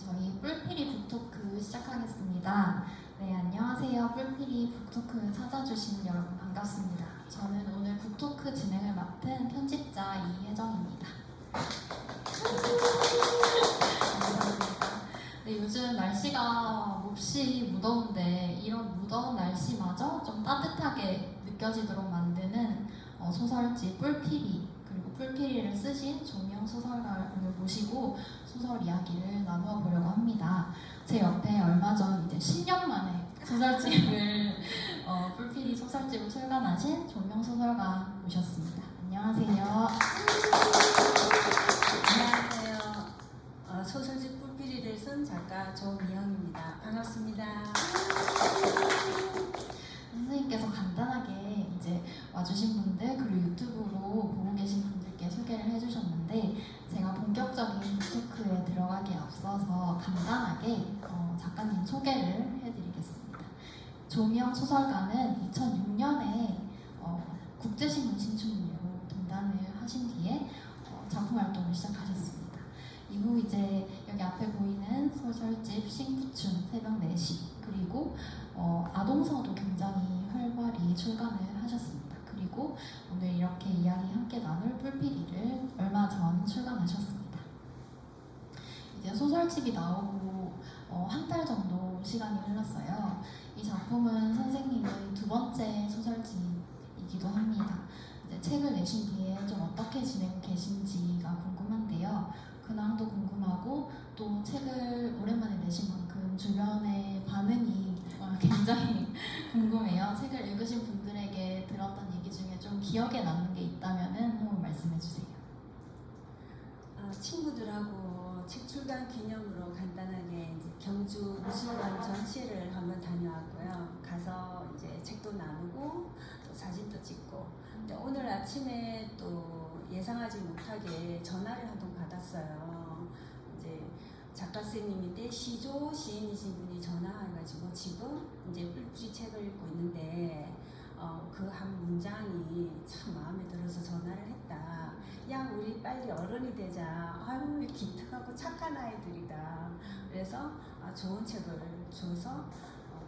저희 뿔피리 북토크 시작하겠습니다. 네, 안녕하세요. 뿔피리 북토크 찾아주신 여러분 반갑습니다. 저는 오늘 북토크 진행을 맡은 편집자 이혜정입니다. 감사합니다. 네, 요즘 날씨가 몹시 무더운데 이런 무더운 날씨마저 좀 따뜻하게 느껴지도록 만드는 소설집 뿔피리, 그리고 뿔피리를 쓰신 조명 소설가를 모시고 소설 이야기를 나누어 보려고 합니다. 제 옆에 얼마 전 이제 10년 만에 소설집을 뿔피리 소설집을 출간하신 조명 소설가 모셨습니다. 안녕하세요. 안녕하세요. 소설집 뿔피리를 쓴 작가 조미영입니다. 반갑습니다. 선생님께서 간단하게 이제 와주신 분들 그리고 유튜브로 보고 계신 분들께 소개를 해주셨는데, 제가 본격적인 북토크에 들어가기에 앞서서 간단하게 작가님 소개를 해드리겠습니다. 조미영 소설가는 2006년에 국제신문 신춘문예로 등단을 하신 뒤에 작품 활동을 시작하셨습니다. 이후 이제 여기 앞에 보이는 소설집 싱푸춘 새벽 4시, 그리고 아동서도 굉장히 활발히 출간을 하셨습니다. 그리고 오늘 이렇게 이야기 함께 나눌 뿔피리를 얼마 전 출간하셨습니다. 이제 소설집이 나오고 한 달 정도 시간이 흘렀어요. 이 작품은 선생님의 두 번째 소설집이기도 합니다. 이제 책을 내신 뒤에 좀 어떻게 지내고 계신지가 궁금한데요. 근황도 궁금하고 또 책을 오랜만에 내신 만큼 주변의 반응이 굉장히 궁금해요. 책을 읽으신 분들에게 들었던 얘기 중에 좀 기억에 남는 게 있다면 한번 말씀해 주세요. 친구들하고 책 출간 기념으로 간단하게 이제 경주 미술관 전시를 한번 다녀왔고요. 가서 이제 책도 나누고 또 사진도 찍고. 근데 오늘 아침에 또 예상하지 못하게 전화를 한 통 받았어요. 이제 작가 선생님인데 시조 시인이신 분이 전화해가지고 지금 이제 뿔뿔이 책을 읽고 있는데 그 한 문장이 참 마음에 들어서 전화를 했다. 야, 우리 빨리 어른이 되자. 아유, 기특하고 착한 아이들이다. 그래서 좋은 책을 줘서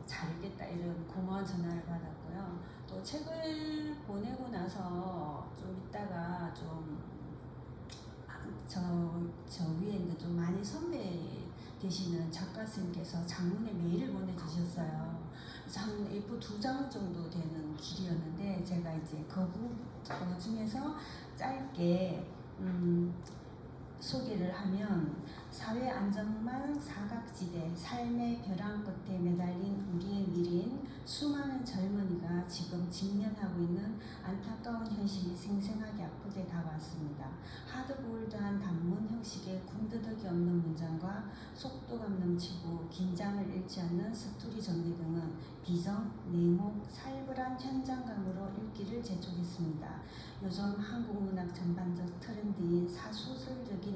잘 읽겠다, 이런 고마운 전화를 받았고요. 또 책을 보내고 나서 좀 있다가 저 위에 있는 좀 많이 선배 되시는 작가 선생님께서 장문의 메일을 보내주셨어요. 그래서 한 A4 2장 정도 되는 길이었는데, 제가 이제 그 중에서 짧게 소개를 하면, 사회 안전망 사각지대, 삶의 벼랑 끝에 매달린 우리의 미래인 수많은 젊은이가 지금 직면하고 있는 안타까운 현실이 생생하게 앞으로 다가왔습니다. 하드보일드한 단문 형식의 군더더기 없는 문장과 속도감 넘치고 긴장을 잃지 않는 스토리 정리 등은 비정, 내목, 살벌한 현장감으로 읽기를 재촉했습니다. 요즘 한국 문학 전반적 트렌드인 사소설적인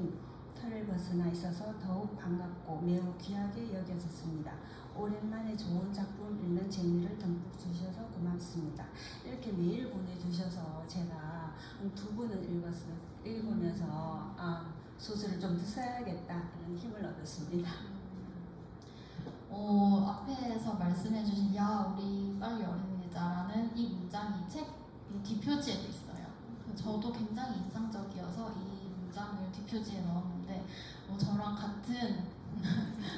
틀을 벗어나 있어서 더욱 반갑고 매우 귀하게 여겨졌습니다. 오랜만에 좋은 작품 읽는 재미를 듬뿍 주셔서 고맙습니다. 이렇게 메일 보내주셔서 제가 두 분을 읽으면서 소설을 좀 더 써야겠다는 힘을 얻었습니다. 앞에서 말씀해주신 야, 우리 빨리 어른이 되자라는 이 문장이 책 뒷표지에도 있어요. 저도 굉장히 인상적이어서 이 문장을 뒷표지에 넣었는데 저랑 같은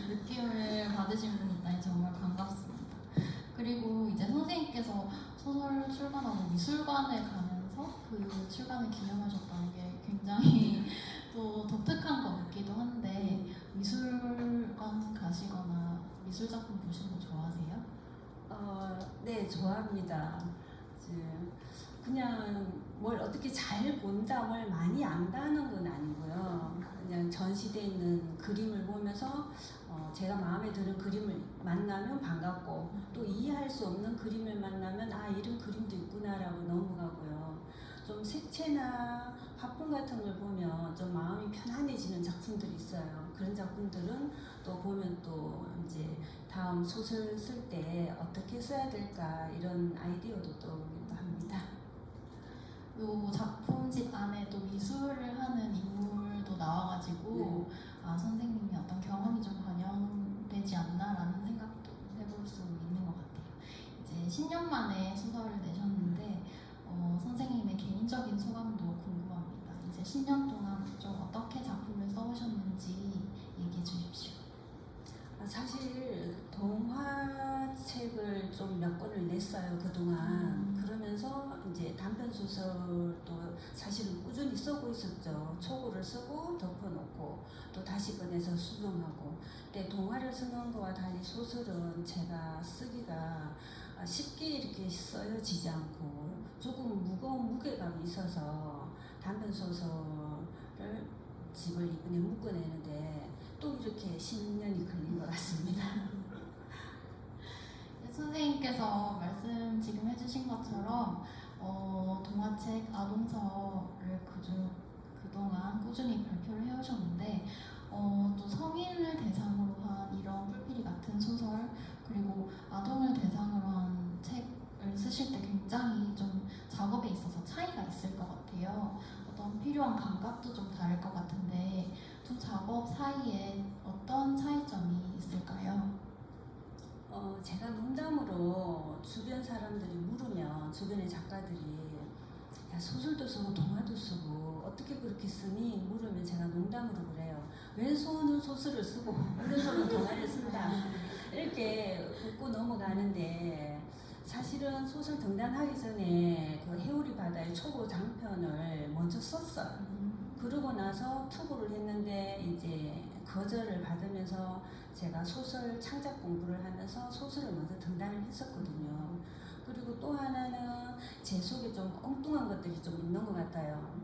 느낌을 받으신 분이 있다니 정말 반갑습니다. 그리고 이제 선생님께서 소설 출간하고 미술관에 가면서 그 출간을 기념하셨다는 게 굉장히 또 독특한 것 같기도 한데, 미술관 가시거나 미술작품 보시는 거 좋아하세요? 네, 좋아합니다. 그냥 뭘 어떻게 잘 본다, 뭘 많이 안다는 건 아니고요. 그냥 전시되어 있는 그림을 보면서 제가 마음에 드는 그림을 만나면 반갑고, 또 이해할 수 없는 그림을 만나면 이런 그림도 있구나라고 넘어가고요. 좀 색채나 화풍 같은 걸 보면 좀 마음이 편안해지는 작품들이 있어요. 그런 작품들은 또 보면 또 이제 다음 소설 쓸 때 어떻게 써야 될까, 이런 아이디어도 떠오르기도 합니다. 요 작품집 안에 또 미술을 하는 인물도 나와가지고 선생님이 어떤 경험이 좀 10년 만에 소설을 내셨는데 선생님의 개인적인 소감도 궁금합니다. 이제 10년 동안 좀 어떻게 작품을 써오셨는지 얘기해 주십시오. 사실 동화책을 좀 몇 권을 냈어요 그동안. 그러면서 이제 단편 소설도 사실은 꾸준히 쓰고 있었죠. 초고를 쓰고 덮어놓고 또 다시 꺼내서 수정하고. 근데 동화를 쓰는 거와 달리 소설은 제가 쓰기가 쉽게 이렇게 써여지지 않고 조금 무거운 무게감이 있어서 단편 소설을 집을 이번에 묶어내는데 또 이렇게 10년이 걸린 것 같습니다. 선생님께서 말씀 지금 해주신 것처럼 동화책 아동서를 그동안 꾸준히 발표를 해오셨는데 또 성인을 대상으로 한 이런 뿔피리 같은 소설 그리고 아동을 대상으로 한 책을 쓰실 때 굉장히 좀 작업에 있어서 차이가 있을 것 같아요. 어떤 필요한 감각도 좀 다를 것 같은데 두 작업 사이에 어떤 차이점이 있을까요? 제가 농담으로 주변 사람들이 물으면 주변의 작가들이 야 소설도 쓰고 동화도 쓰고 어떻게 그렇게 쓰니? 물으면 제가 농담으로 그래요. 왼손은 소설을 쓰고 오른손은 동화를 쓴다. 이렇게 웃고 넘어가는데 사실은 소설 등단하기 전에 그 해오리 바다의 초고 장편을 먼저 썼어요. 그러고 나서 투고를 했는데 이제 거절을 받으면서 제가 소설 창작 공부를 하면서 소설을 먼저 등단을 했었거든요. 그리고 또 하나는 제 속에 좀 엉뚱한 것들이 좀 있는 것 같아요.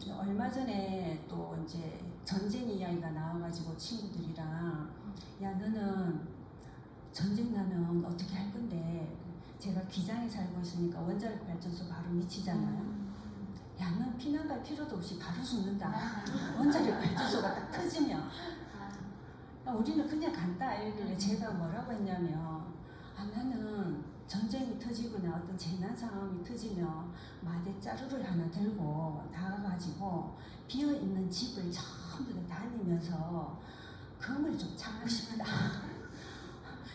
얼마 전에 또 이제 전쟁 이야기가 나와가지고 친구들이랑 야 너는 전쟁 나면 어떻게 할 건데 제가 기장에 살고 있으니까 원자력 발전소 바로 미치잖아요. 야, 넌 피난 갈 필요도 없이 바로 죽는다. 원자력 발전소가 딱 터지면. 야, 우리는 그냥 간다. 이러길래 제가 뭐라고 했냐면, 나는 전쟁이 터지거나 어떤 재난 상황이 터지면 마대자루를 하나 들고 나가가지고 비어있는 집을 전부 다 다니면서 금을 좀 찾고 싶다.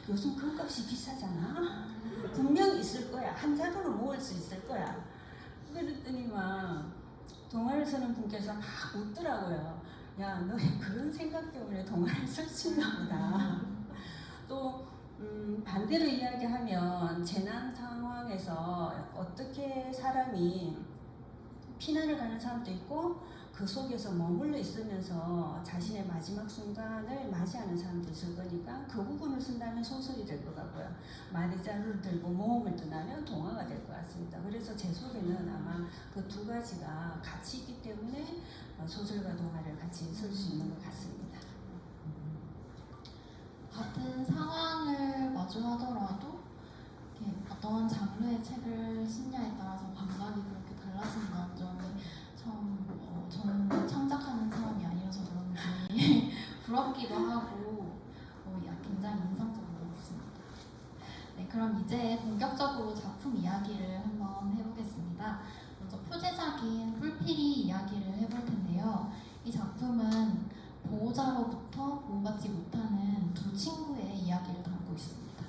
요즘 금값이 비싸잖아. 분명히 있을 거야. 한 자루로 모을 수 있을 거야. 그랬더니만 동화를 쓰는 분께서 막 웃더라고요. 야, 너 그런 생각 때문에 동화를 쓸 수 있나 보다. 또 반대로 이야기하면 재난 상황에서 어떻게 사람이 피난을 가는 사람도 있고 그 속에서 머물러 있으면서 자신의 마지막 순간을 맞이하는 사람도 있을 거니까 그 부분을 쓴다면 소설이 될 것 같고요. 마대자루를 들고 모험을 떠나면 동화가 될 것 같습니다. 그래서 제 속에는 아마 그 두 가지가 같이 있기 때문에 소설과 동화를 같이 쓸 수 있는 것 같습니다. 같은 상황을 마주하더라도 이렇게 어떤 장르의 책을 쓰냐에 따라서 감각이 그렇게 달라진다는 점이 참 저는 창작하는 사람이 아니어서 그런지 부럽기도 하고 굉장히 인상적인 것 같습니다. 네, 그럼 이제 본격적으로 작품 이야기를 한번 해보겠습니다. 먼저 표제작인 뿔피리 이야기를 해볼 텐데요. 이 작품은 보호자로부터 보호받지 못하는 두 친구의 이야기를 담고 있습니다.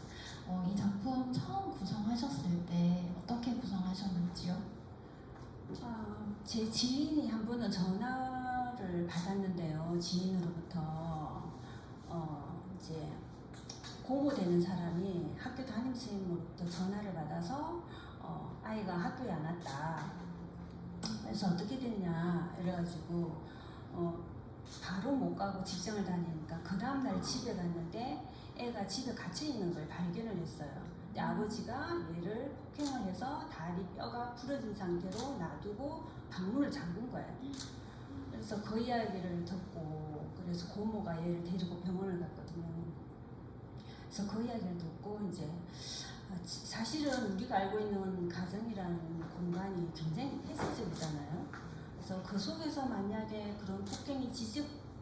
이 작품 처음 구성하셨을 때 어떻게 구성하셨는지요? 제 지인이 한 번은 전화를 받았는데요. 지인으로부터 이제 고모되는 사람이 학교 담임선생님으로부터 전화를 받아서 아이가 학교에 안 왔다. 그래서 어떻게 됐냐 이래가지고 바로 못 가고 직장을 다니니까 그 다음날 집에 갔는데 애가 집에 갇혀 있는 걸 발견을 했어요. 근데 아버지가 얘를 폭행을 해서 다리 뼈가 부러진 상태로 놔두고 방문을 잠근 거예요. 그래서 그 이야기를 듣고 그래서 고모가 얘를 데리고 병원을 갔거든요. 그래서 그 이야기를 듣고 이제 사실은 우리가 알고 있는 가정이라는 공간이 굉장히 폐쇄적이잖아요. 그래서 그 속에서 만약에 그런 폭행이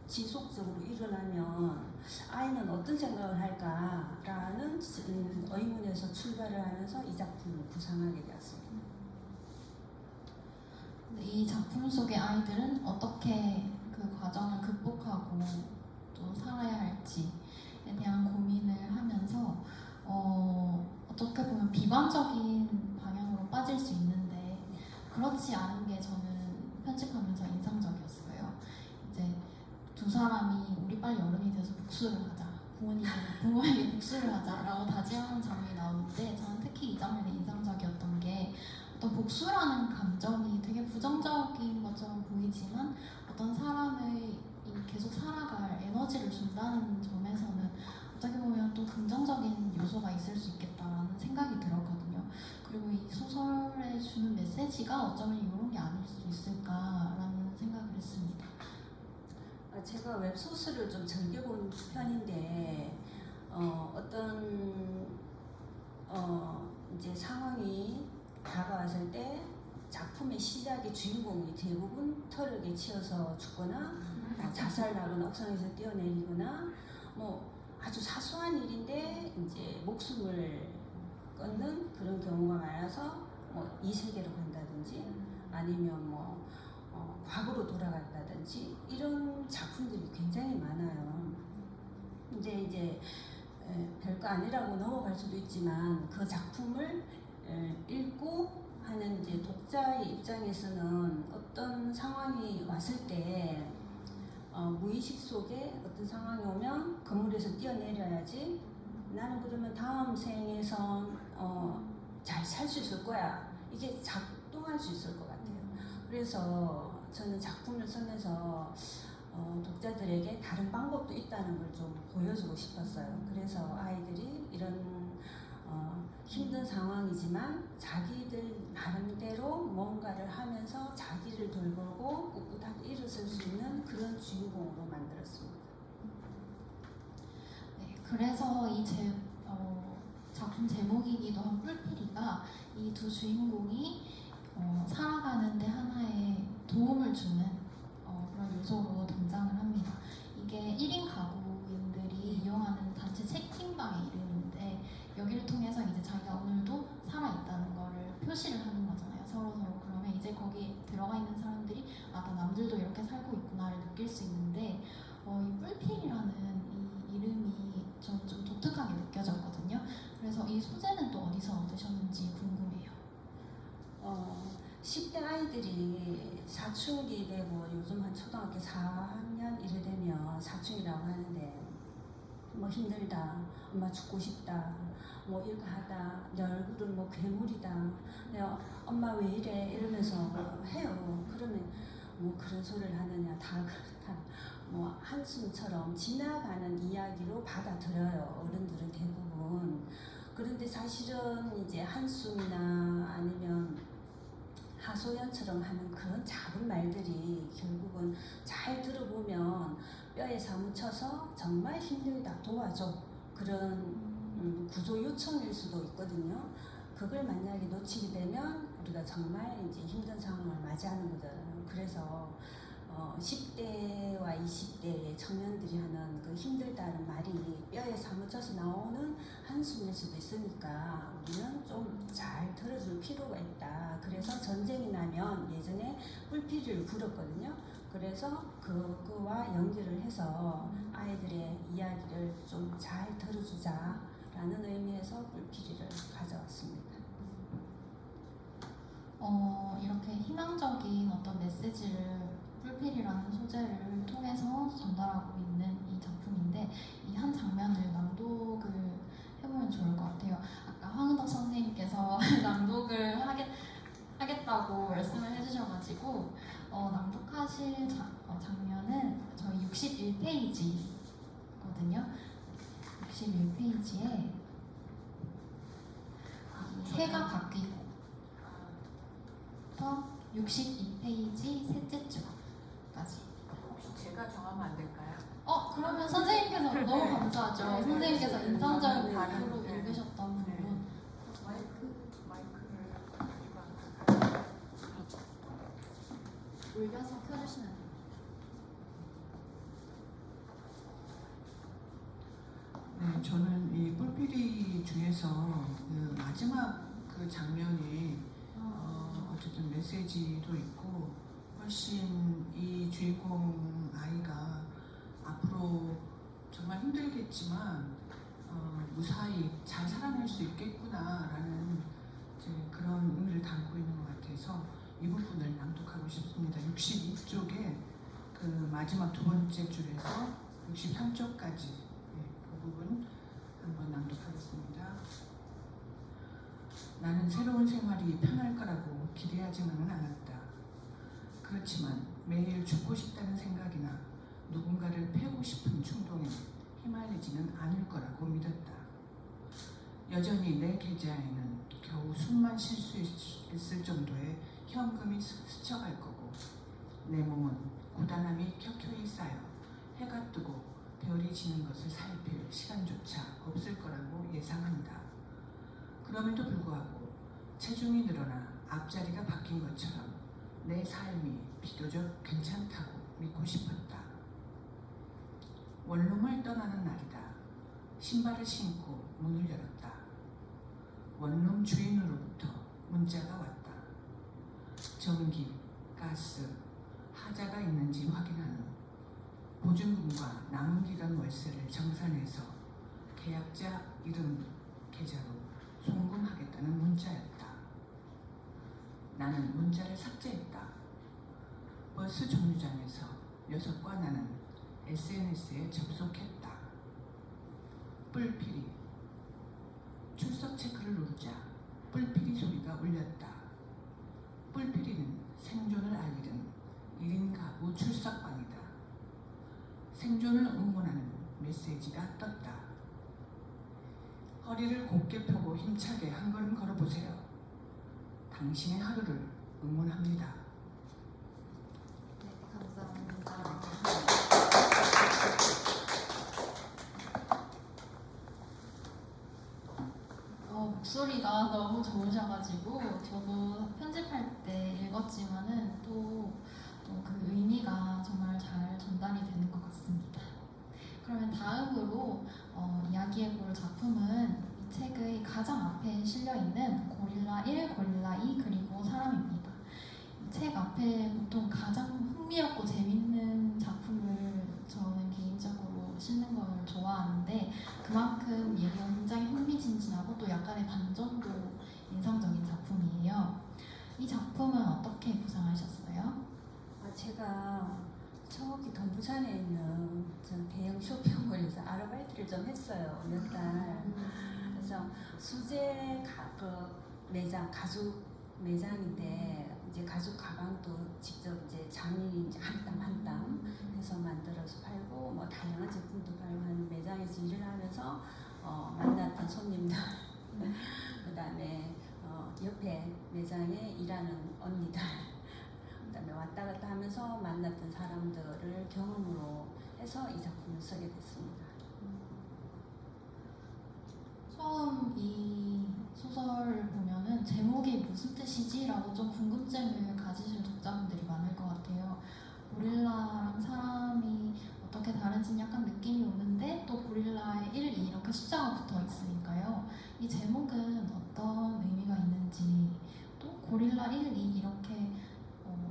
지속적으로 일어나면 아이는 어떤 생각을 할까라는 의문에서 출발을 하면서 이 작품을 구상하게 되었습니다. 이 작품 속의 아이들은 어떻게 그 과정을 극복하고 또 살아야 할지에 대한 고민을 하면서 어떻게 보면 주관적인 방향으로 빠질 수 있는데 그렇지 않은 게 저는 편집하면서 인상적이었어요. 이제 두 사람이 우리 빨리 어른이 돼서 복수를 하자, 부모에게 복수를 하자라고 다짐하는 장면이 나오는데 저는 특히 이 장면이 인상적이었던 게 어떤 복수라는 감정이 되게 부정적인 것처럼 보이지만 어떤 사람의 계속 살아갈 에너지를 준다는 점에서는 어떻게 보면 또 긍정적인 요소가 있을 수 있겠다라는 생각이 들었거든요. 그리고 이 소설에 주는 메시지가 어쩌면 이런 게 아닐 수 있을까라는 생각을 했습니다. 제가 웹소설을 좀 즐겨본 편인데 어떤 이제 상황이 다가왔을 때 작품의 시작의 주인공이 대부분 터력에 치여서 죽거나 자살하거나 옥상에서 뛰어내리거나 뭐 아주 사소한 일인데 이제 목숨을 끊는 그런 경우가 많아서 뭐 이 세계로 간다든지 아니면 뭐 과거로 돌아간다든지 이런 작품들이 굉장히 많아요. 근데 이제 별거 아니라고 넘어갈 수도 있지만 그 작품을 읽고 하는 이제 독자의 입장에서는 어떤 상황이 왔을 때 무의식 속에 어떤 상황이 오면 건물에서 뛰어내려야지 나는 그러면 다음 생에선 잘 살 수 있을 거야 이게 작동할 수 있을 것 같아요. 그래서 저는 작품을 쓰면서 독자들에게 다른 방법도 있다는 걸 좀 보여주고 싶었어요. 그래서 아이들이 이런 힘든 상황이지만 자기들 나름대로 뭔가를 하면서 자기를 돌보고 꿋꿋하게 일어설 수 있는 그런 주인공으로 만들었습니다. 네, 그래서 이 작품 제목이기도 한 뿔피리가 이 두 주인공이 살아가는데 하나의 도움을 주는 그런 요소로 등장을 합니다. 이게 1인 가구인들이 이용하는 단체 채팅방의 이름인데 여기를 통해서 이제 자기가 오늘도 살아있다는 거를 표시를 하는 거잖아요. 서로서로. 그러면 이제 거기에 들어가 있는 사람들이 나 남들도 이렇게 살고 있구나를 느낄 수 있는데 이 뿔필이라는 이 이름이 좀 독특하게 느껴졌거든요. 그래서 이 소재는 또 어디서 얻으셨는지 궁금해요. 10대 아이들이 사춘기 되고 요즘 한 초등학교 4학년 이래 되면 사춘기라고 하는데 뭐 힘들다, 엄마 죽고 싶다, 뭐 이거 하다, 내 얼굴은 뭐 괴물이다, 엄마 왜 이래 이러면서 해요. 그러면 뭐 그런 소리를 하느냐, 다 그렇다. 뭐 한숨처럼 지나가는 이야기로 받아들여요. 어른들은 대부분. 그런데 사실은 이제 한숨이나 아니면 하소연처럼 하는 그런 작은 말들이 결국은 잘 들어보면 뼈에 사무쳐서 정말 힘들다, 도와줘, 그런 구조 요청일 수도 있거든요. 그걸 만약에 놓치게 되면 우리가 정말 이제 힘든 상황을 맞이하는 거잖아요. 그래서 10대와 20대의 청년들이 하는 그 힘들다는 말이 뼈에 사무쳐서 나오는 한숨일 수도 있으니까 우리는 좀 잘 들어줄 필요가 있다. 그래서 전쟁이 나면 예전에 뿔피리를 불었거든요. 그래서 그거와 연결을 해서 아이들의 이야기를 좀 잘 들어주자라는 의미에서 뿔피리를 가져왔습니다. 이렇게 희망적인 어떤 메시지를 뿔필이라는 소재를 통해서 전달하고 있는 이 작품인데 이 한 장면을 낭독을 해보면 좋을 것 같아요. 아까 황은덕 선생님께서 낭독을 하겠다고 말씀을 해주셔가지고 낭독하실 장면은 저희 61페이지거든요. 61페이지에 해가 바뀌고 62페이지 셋째 줄까지. 혹시 제가 정하면 안 될까요? 그러면 선생님께서 너무 감사하죠. 네, 선생님께서 네, 인상적인 다른, 말로 네. 읽으셨던 네. 부분. 마이크를 올려서 켜주시면 돼요. 네, 저는 이 뿔피리 중에서 그 마지막 그 장면이 어쨌든 메시지도 있고 훨씬 이 주인공 아이가 앞으로 정말 힘들겠지만 무사히 잘 살아낼 수 있겠구나라는 이제 그런 의미를 담고 있는 것 같아서 이 부분을 낭독하고 싶습니다. 62쪽에 그 마지막 두 번째 줄에서 63쪽까지 그 부분 한번 낭독하겠습니다. 나는 새로운 생활이 편할 거라고 기대하지만은 않았다. 그렇지만 매일 죽고 싶다는 생각이나 누군가를 패고 싶은 충동에 휘말리지는 않을 거라고 믿었다. 여전히 내 계좌에는 겨우 숨만 쉴 수 있을 정도의 현금이 스쳐갈 거고 내 몸은 고단함이 켜켜이 쌓여 해가 뜨고 별이 지는 것을 살필 시간조차 없을 거라고 예상한다. 그럼에도 불구하고 체중이 늘어나 앞자리가 바뀐 것처럼 내 삶이 비교적 괜찮다고 믿고 싶었다. 원룸을 떠나는 날이다. 신발을 신고 문을 열었다. 원룸 주인으로부터 문자가 왔다. 전기, 가스, 하자가 있는지 확인한 후 보증금과 남은 기간 월세를 정산해서 계약자 이름 계좌로 송금하겠다는 문자였다. 나는 문자를 삭제했다. 버스 정류장에서 녀석과 나는 SNS에 접속했다. 뿔피리. 출석 체크를 누르자 뿔피리 소리가 울렸다. 뿔피리는 생존을 알리는 1인 가구 출석방이다. 생존을 응원하는 메시지가 떴다. 허리를 곧게 펴고 힘차게 한 걸음 걸어보세요. 당신의 하루를 응원합니다. 네, 감사합니다. 목소리가 너무 좋으셔가지고 저도 편집할 때 읽었지만은 또 그 의미가 정말 잘 전달이 되는 것 같습니다. 그러면 다음으로 이야기해볼 작품은 이 책의 가장 앞에 실려있는 고릴라 1, 고릴라 2 그리고 사람입니다. 이 책 앞에 보통 가장 흥미롭고 재밌는 작품을 저는 개인적으로 싣는 걸 좋아하는데 그만큼 얘기가 굉장히 흥미진진하고 또 약간의 반전도 인상적인 작품이에요. 이 작품은 어떻게 구상하셨어요? 제가 저기 동부산에 있는 전 대형 쇼핑몰에서 아르바이트를 좀 했어요. 몇 달. 그래서 수제 매장, 가죽 매장인데 이제 가죽 가방도 직접 이제 장인이 이제 한 땀 한 땀 해서 만들어서 팔고 뭐 다양한 제품도 팔고 하는 매장에서 일을 하면서 만났던 손님들 그다음에 옆에 매장에 일하는 언니들 그다음에 왔다 갔다 하면서 만났던 사람들을 경험으로 해서 이 작품을 쓰게 됐습니다. 처음 이 소설을 보면은 제목이 무슨 뜻이지? 라고 좀 궁금증을 가지실 독자분들이 많을 것 같아요. 고릴라랑 사람이 어떻게 다른지는 약간 느낌이 오는데 또 고릴라의 1, 2 이렇게 숫자가 붙어 있으니까요. 이 제목은 어떤 의미가 있는지 또 고릴라 1, 2 이렇게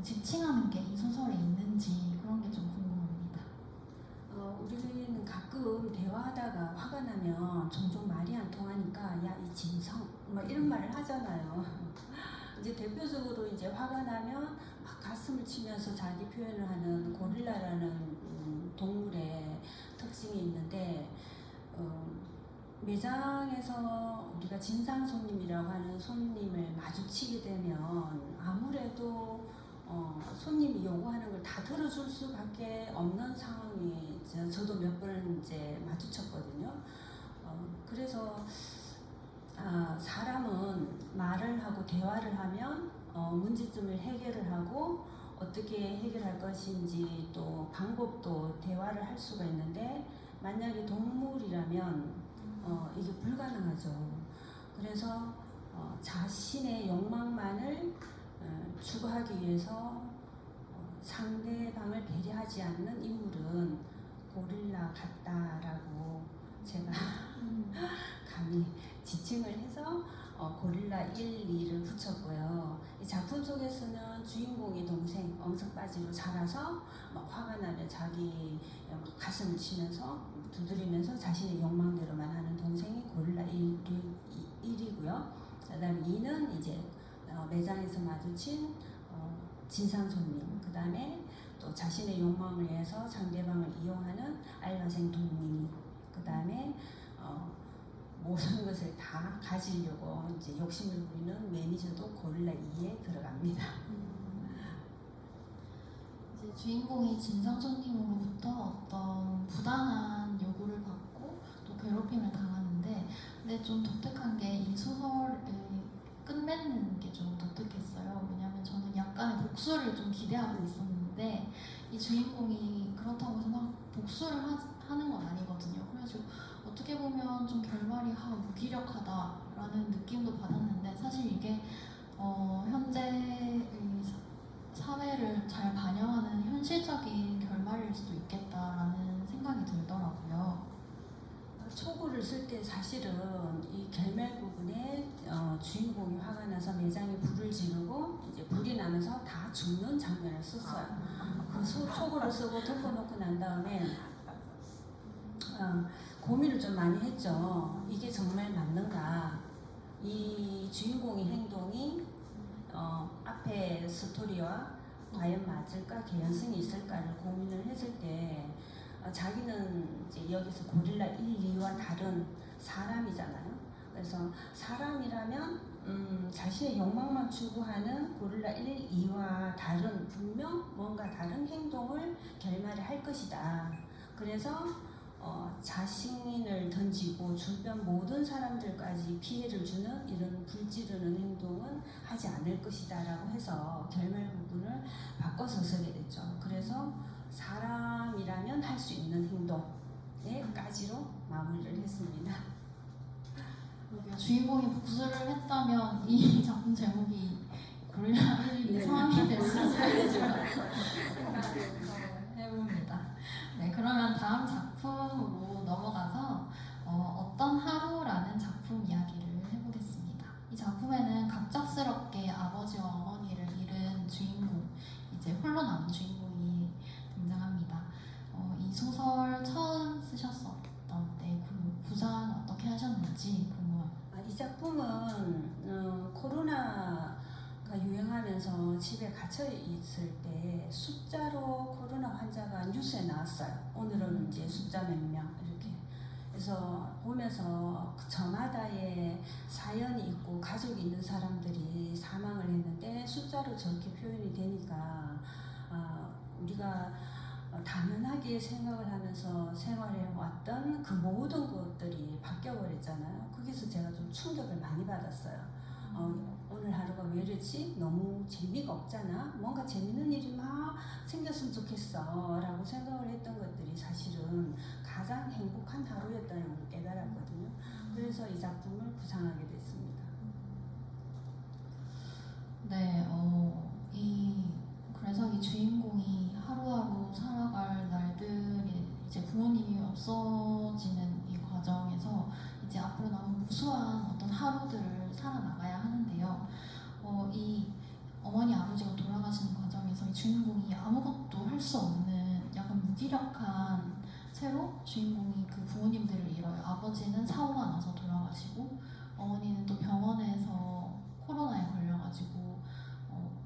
지칭하는 게 이 소설에 있는지 그런 게 좀 궁금합니다. 우리는 가끔 대화하다가 화가 나면 종종 말이 안 통하니까 야 이 짐승 뭐 이런 말을 하잖아요. 이제 대표적으로 이제 화가 나면 막 가슴을 치면서 자기 표현을 하는 고릴라라는 동물의 특징이 있는데 매장에서 우리가 진상 손님이라고 하는 손님을 마주치게 되면 아무래도 손님이 요구하는 걸 다 들어줄 수밖에 없는 상황이 저도 몇 번 이제 마주쳤거든요. 그래서 사람은 말을 하고 대화를 하면 문제점을 해결을 하고 어떻게 해결할 것인지 또 방법도 대화를 할 수가 있는데 만약에 동물이라면 이게 불가능하죠. 그래서 자신의 욕망만을 추구하기 위해서 상대방을 배려하지 않는 인물은 고릴라 같다라고 제가 감히 지칭을 해서 고릴라 1, 2를 붙였고요. 이 작품 속에서는 주인공의 동생 엉석바지로 자라서 막 화가 나면 자기 가슴을 치면서 두드리면서 자신의 욕망대로만 하는 동생이 고릴라 1이고요. 그다음에 2는 이제 매장에서 마주친 진상 손님, 그 다음에 또 자신의 욕망을 위해서 상대방을 이용하는 알바생 동민이, 그 다음에 모든 것을 다 가지려고 이제 욕심을 부리는 매니저도 고릴라 2에 들어갑니다. 이제 주인공이 진상 손님으로부터 어떤 부당한 요구를 받고 또 괴롭힘을 당하는데, 근데 좀 독특한 게 이 소설의 끝맺는 게 좀 독특했어요. 왜냐하면 저는 약간의 복수를 좀 기대하고 있었는데 이 주인공이 그렇다고 해서 막 복수를 하는 건 아니거든요. 그래서 어떻게 보면 좀 결말이 무기력하다라는 느낌도 받았는데, 사실 이게 현재의 사회를 잘 반영하는 현실적인 결말일 수도 있겠다라는 생각이 들더라고요. 초고를 쓸 때 사실은 이 결말 부분에 주인공이 화가 나서 매장에 불을 지르고 이제 불이 나면서 다 죽는 장면을 썼어요. 그 초고를 쓰고 덮어놓고 난 다음에 고민을 좀 많이 했죠. 이게 정말 맞는가? 이 주인공의 행동이 앞에 스토리와 과연 맞을까, 개연성이 있을까를 고민을 했을 때 자기는 이제 여기서 고릴라 1, 2와 다른 사람이잖아요. 그래서 사람이라면 자신의 욕망만 추구하는 고릴라 1, 2와 다른, 분명 뭔가 다른 행동을 결말에 할 것이다. 그래서 자신을 던지고 주변 모든 사람들까지 피해를 주는 이런 불지르는 행동은 하지 않을 것이다 라고 해서 결말 부분을 바꿔서 쓰게 됐죠. 그래서 사람이라면 할 수 있는 행동에까지로 마무리를 했습니다. 주인공이 복수를 했다면 이 작품 제목이 고릴라 1, 2, 3이 될 수 있을지 해봅니다. 네, 그러면 다음 작품으로 넘어가서 어떤 하루라는 작품 이야기를 해보겠습니다. 이 작품에는 갑작스럽게 아버지와 어머니를 잃은 주인공, 이제 홀로 남은 주인공이 등장합니다. 이 소설 처음 쓰셨었던 때 그 구상 어떻게 하셨는지 궁금합니다. 이 작품은 코로나가 유행하면서 집에 갇혀 있을 때 숫자로 코로나 환자가 뉴스에 나왔어요. 오늘은 이제 숫자 몇 명 이렇게. 그래서 보면서 그 저마다의 사연이 있고 가족이 있는 사람들이 사망을 했는데 숫자로 저렇게 표현이 되니까 우리가 당연하게 생각을 하면서 생활해 왔던 그 모든 것들이 바뀌어 버렸잖아요. 거기서 제가 좀 충격을 많이 받았어요. 오늘 하루가 왜 이러지? 너무 재미가 없잖아. 뭔가 재밌는 일이 막 생겼으면 좋겠어 라고 생각을 했던 것들이 사실은 가장 행복한 하루였다는 걸 깨달았거든요. 그래서 이 작품을 구상하게 됐습니다. 네, 그래서 이 주인공이 하루하루 살아갈 날들이 이제 부모님이 없어지는 이 과정에서 이제 앞으로 남은 무수한 어떤 하루들을 살아나가야 하는데요. 이 어머니 아버지가 돌아가시는 과정에서 이 주인공이 아무것도 할 수 없는 약간 무기력한 채로 주인공이 그 부모님들을 잃어요. 아버지는 사고가 나서 돌아가시고 어머니는 또 병원에서 코로나에 걸려가지고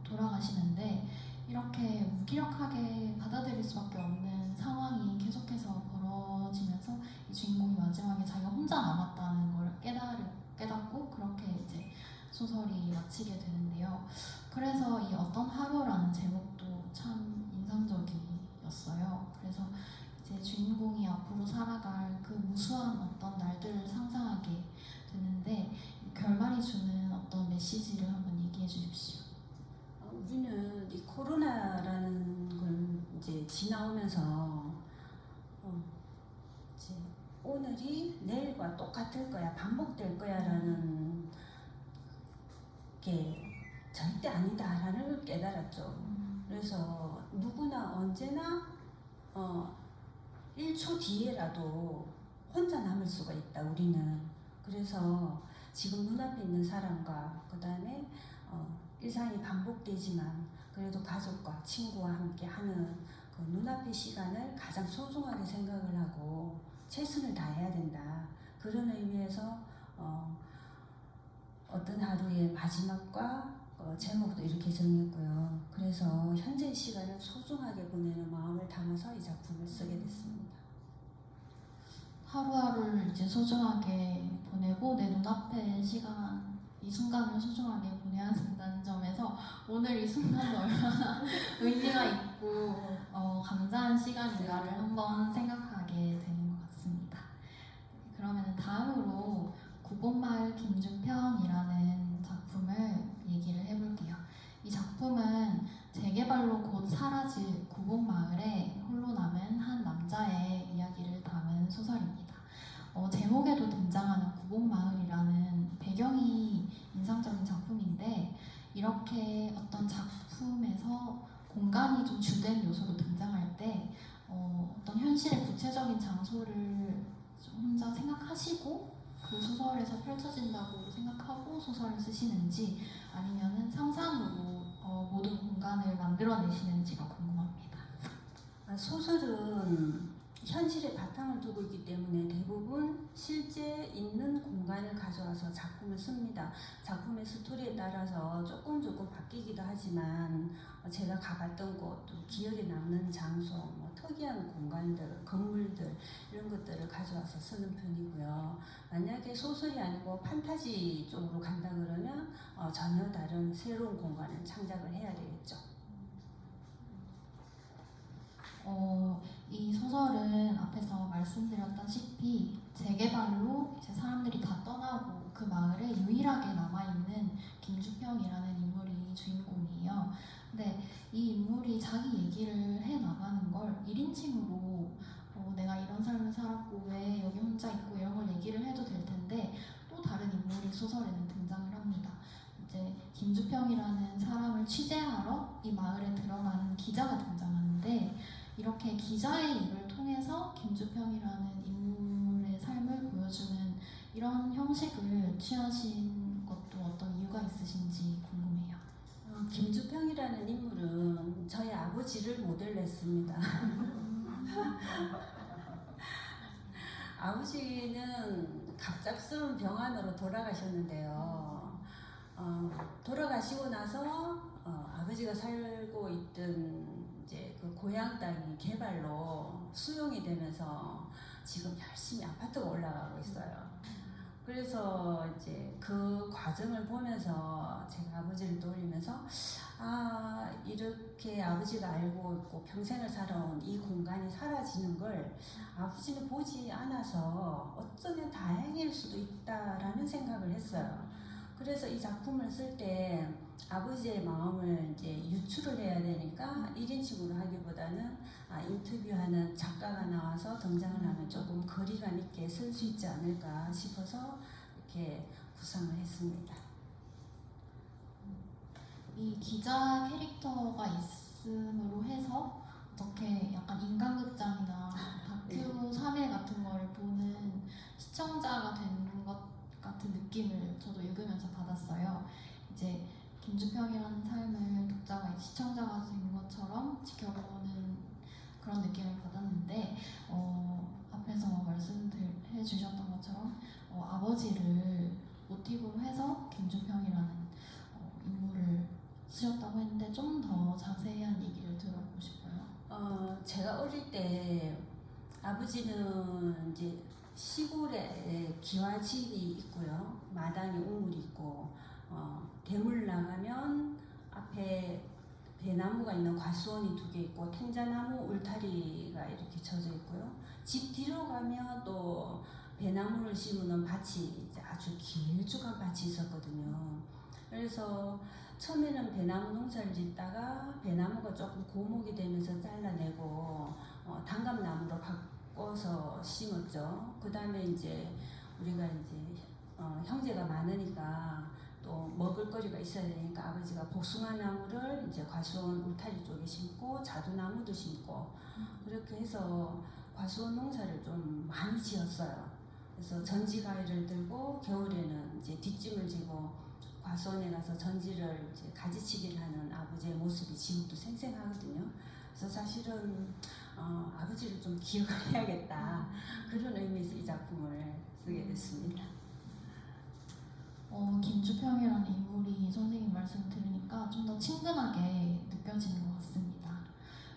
돌아가시는데, 이렇게 무기력하게 받아들일 수밖에 없는 상황이 계속해서 벌어지면서 이 주인공이 마지막에 자기가 혼자 남았다는 걸 깨닫고 그렇게 이제 소설이 마치게 되는데요. 그래서 이 어떤 하루라는 제목도 참 인상적이었어요. 그래서 이제 주인공이 앞으로 살아갈 그 무수한 어떤 날들을 상상하게 되는데, 결말이 주는 어떤 메시지를 한번 얘기해 주십시오. 우리는 이 코로나라는 걸 이제 지나오면서 이제 오늘이 내일과 똑같을 거야, 반복될 거야라는 게 절대 아니다라는 걸 깨달았죠. 그래서 누구나 언제나 1초 뒤에라도 혼자 남을 수가 있다, 우리는. 그래서 지금 눈앞에 있는 사람과 그 다음에 일상이 반복되지만 그래도 가족과 친구와 함께 하는 그 눈앞의 시간을 가장 소중하게 생각을 하고 최선을 다해야 된다. 그런 의미에서 어떤 하루의 마지막과 제목도 이렇게 정했고요. 그래서 현재의 시간을 소중하게 보내는 마음을 담아서 이 작품을 쓰게 됐습니다. 하루하루를 이제 소중하게 보내고 내 눈앞의 시간, 이 순간을 소중하게 보내야 된다는 점에서 오늘 이 순간도 얼마나 의미가 있고 감사한 시간인가를 한번 생각하게 되는 것 같습니다. 그러면 다음으로 구곡마을 김준평이라는 작품을 얘기를 해볼게요. 이 작품은 재개발로 곧 사라질 구곡마을에 홀로 남은 한 남자의 이야기를 담은 소설입니다. 제목에도 등장하는 구곡마을이라는 배경이 인상적인 작품인데 이렇게 어떤 작품에서 공간이 좀 주된 요소로 등장할 때 어떤 현실의 구체적인 장소를 좀 혼자 생각하시고 그 소설에서 펼쳐진다고 생각하고 소설을 쓰시는지 아니면은 상상으로 모든 공간을 만들어내시는지가 궁금합니다. 소설은 현실에 바탕을 두고 있기 때문에 대부분 실제 있는 공간을 가져와서 작품을 씁니다. 작품의 스토리에 따라서 조금 바뀌기도 하지만 제가 가봤던 곳, 또 기억에 남는 장소, 특이한 공간들, 건물들 이런 것들을 가져와서 쓰는 편이고요. 만약에 소설이 아니고 판타지 쪽으로 간다 그러면 전혀 다른 새로운 공간을 창작을 해야 되겠죠. 이 소설은 앞에서 말씀드렸다시피 재개발로 이제 사람들이 다 떠나고 그 마을에 유일하게 남아있는 김주평이라는 인물이 주인공이에요. 근데 이 인물이 자기 얘기를 해 나가는 걸 1인칭으로 내가 이런 삶을 살았고 왜 여기 혼자 있고 이런 걸 얘기를 해도 될 텐데 또 다른 인물이 소설에는 등장을 합니다. 이제 김주평이라는 사람을 취재하러 이 마을에 들어가는 기자가 등장하는데 이렇게 기자의 입을 통해서 김주평이라는 인물의 삶을 보여주는 이런 형식을 취하신 것도 어떤 이유가 있으신지 궁금해요. 김주평이라는 인물은 저희 아버지를 모델로 했습니다. 아버지는 갑작스러운 병환으로 돌아가셨는데요. 돌아가시고 나서 아버지가 살고 있던 이제 그 고향 땅이 개발로 수용이 되면서 지금 열심히 아파트가 올라가고 있어요. 그래서 이제 그 과정을 보면서 제가 아버지를 떠올리면서 이렇게 아버지가 알고 있고 평생을 살아온 이 공간이 사라지는 걸 아버지는 보지 않아서 어쩌면 다행일 수도 있다라는 생각을 했어요. 그래서 이 작품을 쓸 때 아버지의 마음을 이제 유출을 해야 되니까 1인칭으로 하기보다는 인터뷰하는 작가가 나와서 등장을 하면 조금 거리감 있게 쓸 수 있지 않을까 싶어서 이렇게 구상을 했습니다. 이 기자 캐릭터가 있음으로 해서 어떻게 약간 인간극장이나 다큐 3회 같은 거를 보는 시청자가 되는 것 같은 느낌을 저도 읽으면서 받았어요. 이제 김주평이라는 삶을 독자가 시청자가 된 것처럼 지켜보는 그런 느낌을 받았는데 앞에서 말씀해 주셨던 것처럼 아버지를 모티브로 해서 김주평이라는 인물을 쓰셨다고 했는데 좀 더 자세한 얘기를 들어보고 싶어요. 제가 어릴 때 아버지는 이제 시골에 기와집이 있고요. 마당에 우물이 있고 대물 나가면 앞에 배나무가 있는 과수원이 2개 있고 텐자나무 울타리가 이렇게 쳐져 있고요. 집 뒤로 가면 또 배나무를 심는 밭이 이제 아주 길쭉한 밭이 있었거든요. 그래서 처음에는 배나무 농사를 짓다가 배나무가 조금 고목이 되면서 잘라내고 단감나무로 바꿔서 심었죠. 그 다음에 이제 우리가 이제 형제가 많으니까 또 먹을 거리가 있어야 되니까 아버지가 복숭아 나무를 이제 과수원 울타리 쪽에 심고 자두나무도 심고 그렇게 해서 과수원 농사를 좀 많이 지었어요. 그래서 전지 가위를 들고 겨울에는 이제 뒷짐을 지고 과수원에 가서 전지를 이제 가지치기를 하는 아버지의 모습이 지금도 생생하거든요. 그래서 사실은 아버지를 좀 기억을 해야겠다 그런 의미에서 이 작품을 쓰게 됐습니다. 김주평이라는 인물이 선생님 말씀 들으니까 좀 더 친근하게 느껴지는 것 같습니다.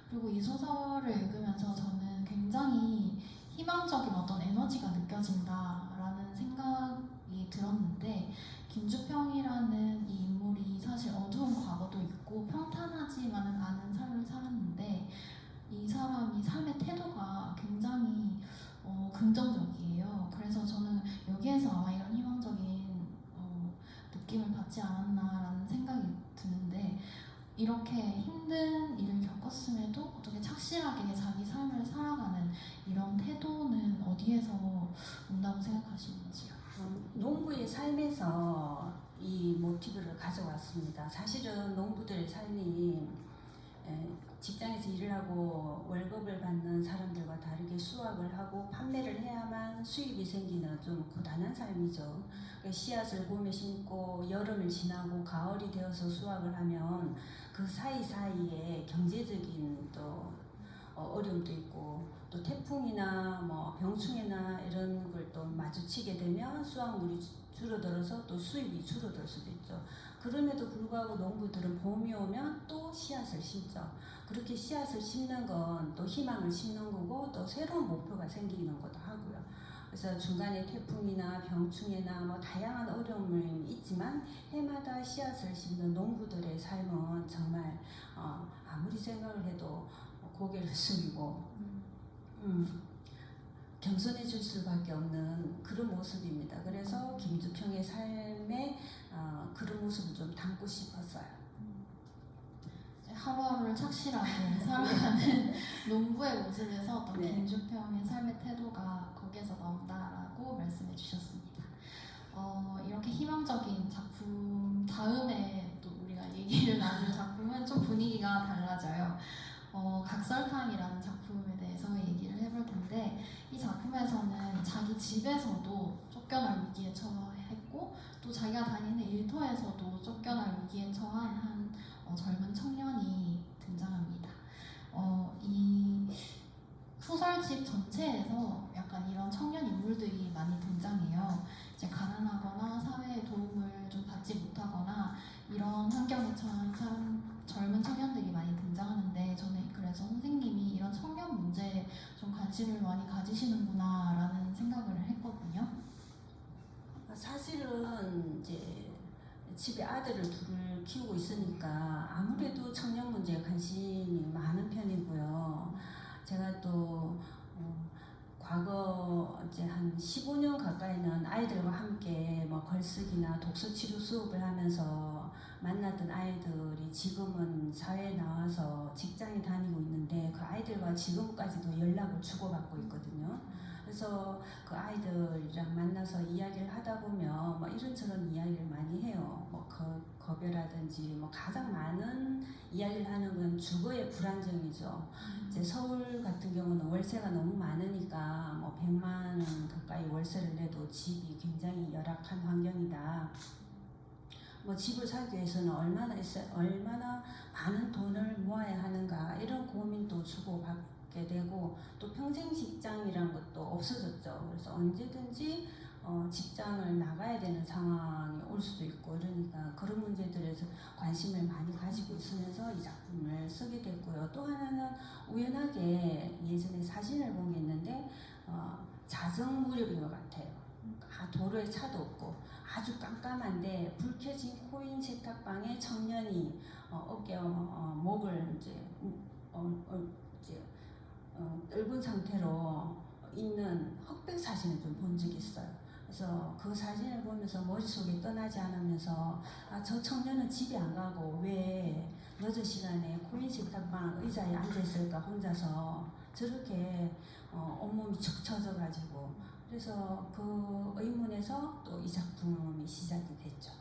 그리고 이 소설을 읽으면서 저는 굉장히 희망적인 어떤 에너지가 느껴진다라는 생각이 들었는데, 김주평이라는 이 인물이 사실 어두운 과거도 있고 평탄하지만은 않은 삶을 살았는데, 이 사람이 삶의 태도가 굉장히 긍정적이에요. 그래서 저는 여기에서 아마 이런 희망적인 느낌을 받지 않았나라는 생각이 드는데, 이렇게 힘든 일을 겪었음에도 어떻게 착실하게 자기 삶을 살아가는 이런 태도는 어디에서 온다고 생각하시는지요? 농부의 삶에서 이 모티브를 가져왔습니다. 사실은 농부들의 삶이 직장에서 일을 하고 월급을 받는 사람들과 다르게 수확을 하고 판매를 해야만 수입이 생기는 좀 고단한 삶이죠. 씨앗을 봄에 심고 여름을 지나고 가을이 되어서 수확을 하면 그 사이사이에 경제적인 또 어려움도 있고, 또 태풍이나 뭐 병충해나 이런 걸 또 마주치게 되면 수확물이 줄어들어서 또 수입이 줄어들 수도 있죠. 그럼에도 불구하고 농부들은 봄이 오면 또 씨앗을 심죠. 그렇게 씨앗을 심는 건 또 희망을 심는 거고 또 새로운 목표가 생기는 것도 하고요. 그래서 중간에 태풍이나 병충해나 뭐 다양한 어려움이 있지만 해마다 씨앗을 심는 농부들의 삶은 정말 아무리 생각을 해도 고개를 숙이고 겸손해질 수밖에 없는 그런 모습입니다. 그래서 김주평의 삶에 그런 모습을 좀 담고 싶었어요. 하루하루를 착실하게 살아가는 농부의 모습에서 어떤 네. 김주평의 삶의 태도가 거기에서 나온다라고 말씀해 주셨습니다. 이렇게 희망적인 작품 다음에 또 우리가 얘기를 나눌 작품은 좀 분위기가 달라져요. 각설탕이라는 작품에 대해서 얘기를 해볼 텐데, 이 작품에서는 자기 집에서도 쫓겨날 위기에 처했고 또 자기가 다니는 일터에서도 쫓겨날 위기에 처한 한 젊은 청년이 등장합니다. 이 소설집 전체에서 약간 이런 청년 인물들이 많이 등장해요. 이제 가난하거나 사회의 도움을 좀 받지 못하거나 이런 환경에 처한 젊은 청년들이 많이 등장하는데, 저는 그래서 선생님이 이런 청년 문제에 좀 관심을 많이 가지시는구나 라는 생각을 했거든요. 사실은 이제 집에 아들을 둘을 키우고 있으니까 아무래도 청년 문제에 관심이 많은 편이고요. 제가 또 과거 이제 한 15년 가까이는 아이들과 함께 뭐 글쓰기나 독서 치료 수업을 하면서 만났던 아이들이 지금은 사회에 나와서 직장에 다니고 있는데, 그 아이들과 지금까지도 연락을 주고받고 있거든요. 그래서 그 아이들이랑 만나서 이야기를 하다 보면 뭐 이런저런 이야기를 많이 해요. 뭐 급여라든지 뭐 가장 많은 이야기를 하는 건 주거의 불안정이죠. 이제 서울 같은 경우는 월세가 너무 많으니까 뭐 100만 원 가까이 월세를 내도 집이 굉장히 열악한 환경이다. 뭐 집을 사기 위해서는 얼마나 많은 돈을 모아야 하는가, 이런 고민도 주고받게 되고, 또 평생 직장이란 것도 없어졌죠. 그래서 언제든지 직장을 나가야 되는 상황이 올 수도 있고, 이러니까 그런 문제들에서 관심을 많이 가지고 있으면서 이 작품을 쓰게 됐고요. 또 하나는 우연하게 예전에 사진을 본 게 있는데 자정 무렵인 것 같아요. 도로에 차도 없고 아주 깜깜한데 불 켜진 코인 세탁방에 청년이 어깨와 목을 이제 넓은 상태로 있는 흑백 사진을 좀 본 적이 있어요. 그래서 그 사진을 보면서 머릿속에 떠나지 않으면서 저 청년은 집에 안 가고 왜 늦은 시간에 코인 세탁방 의자에 앉아 있을까, 혼자서 저렇게 온몸이 축 처져가지고. 그래서 그 의문에서 또 이 작품이 시작이 됐죠.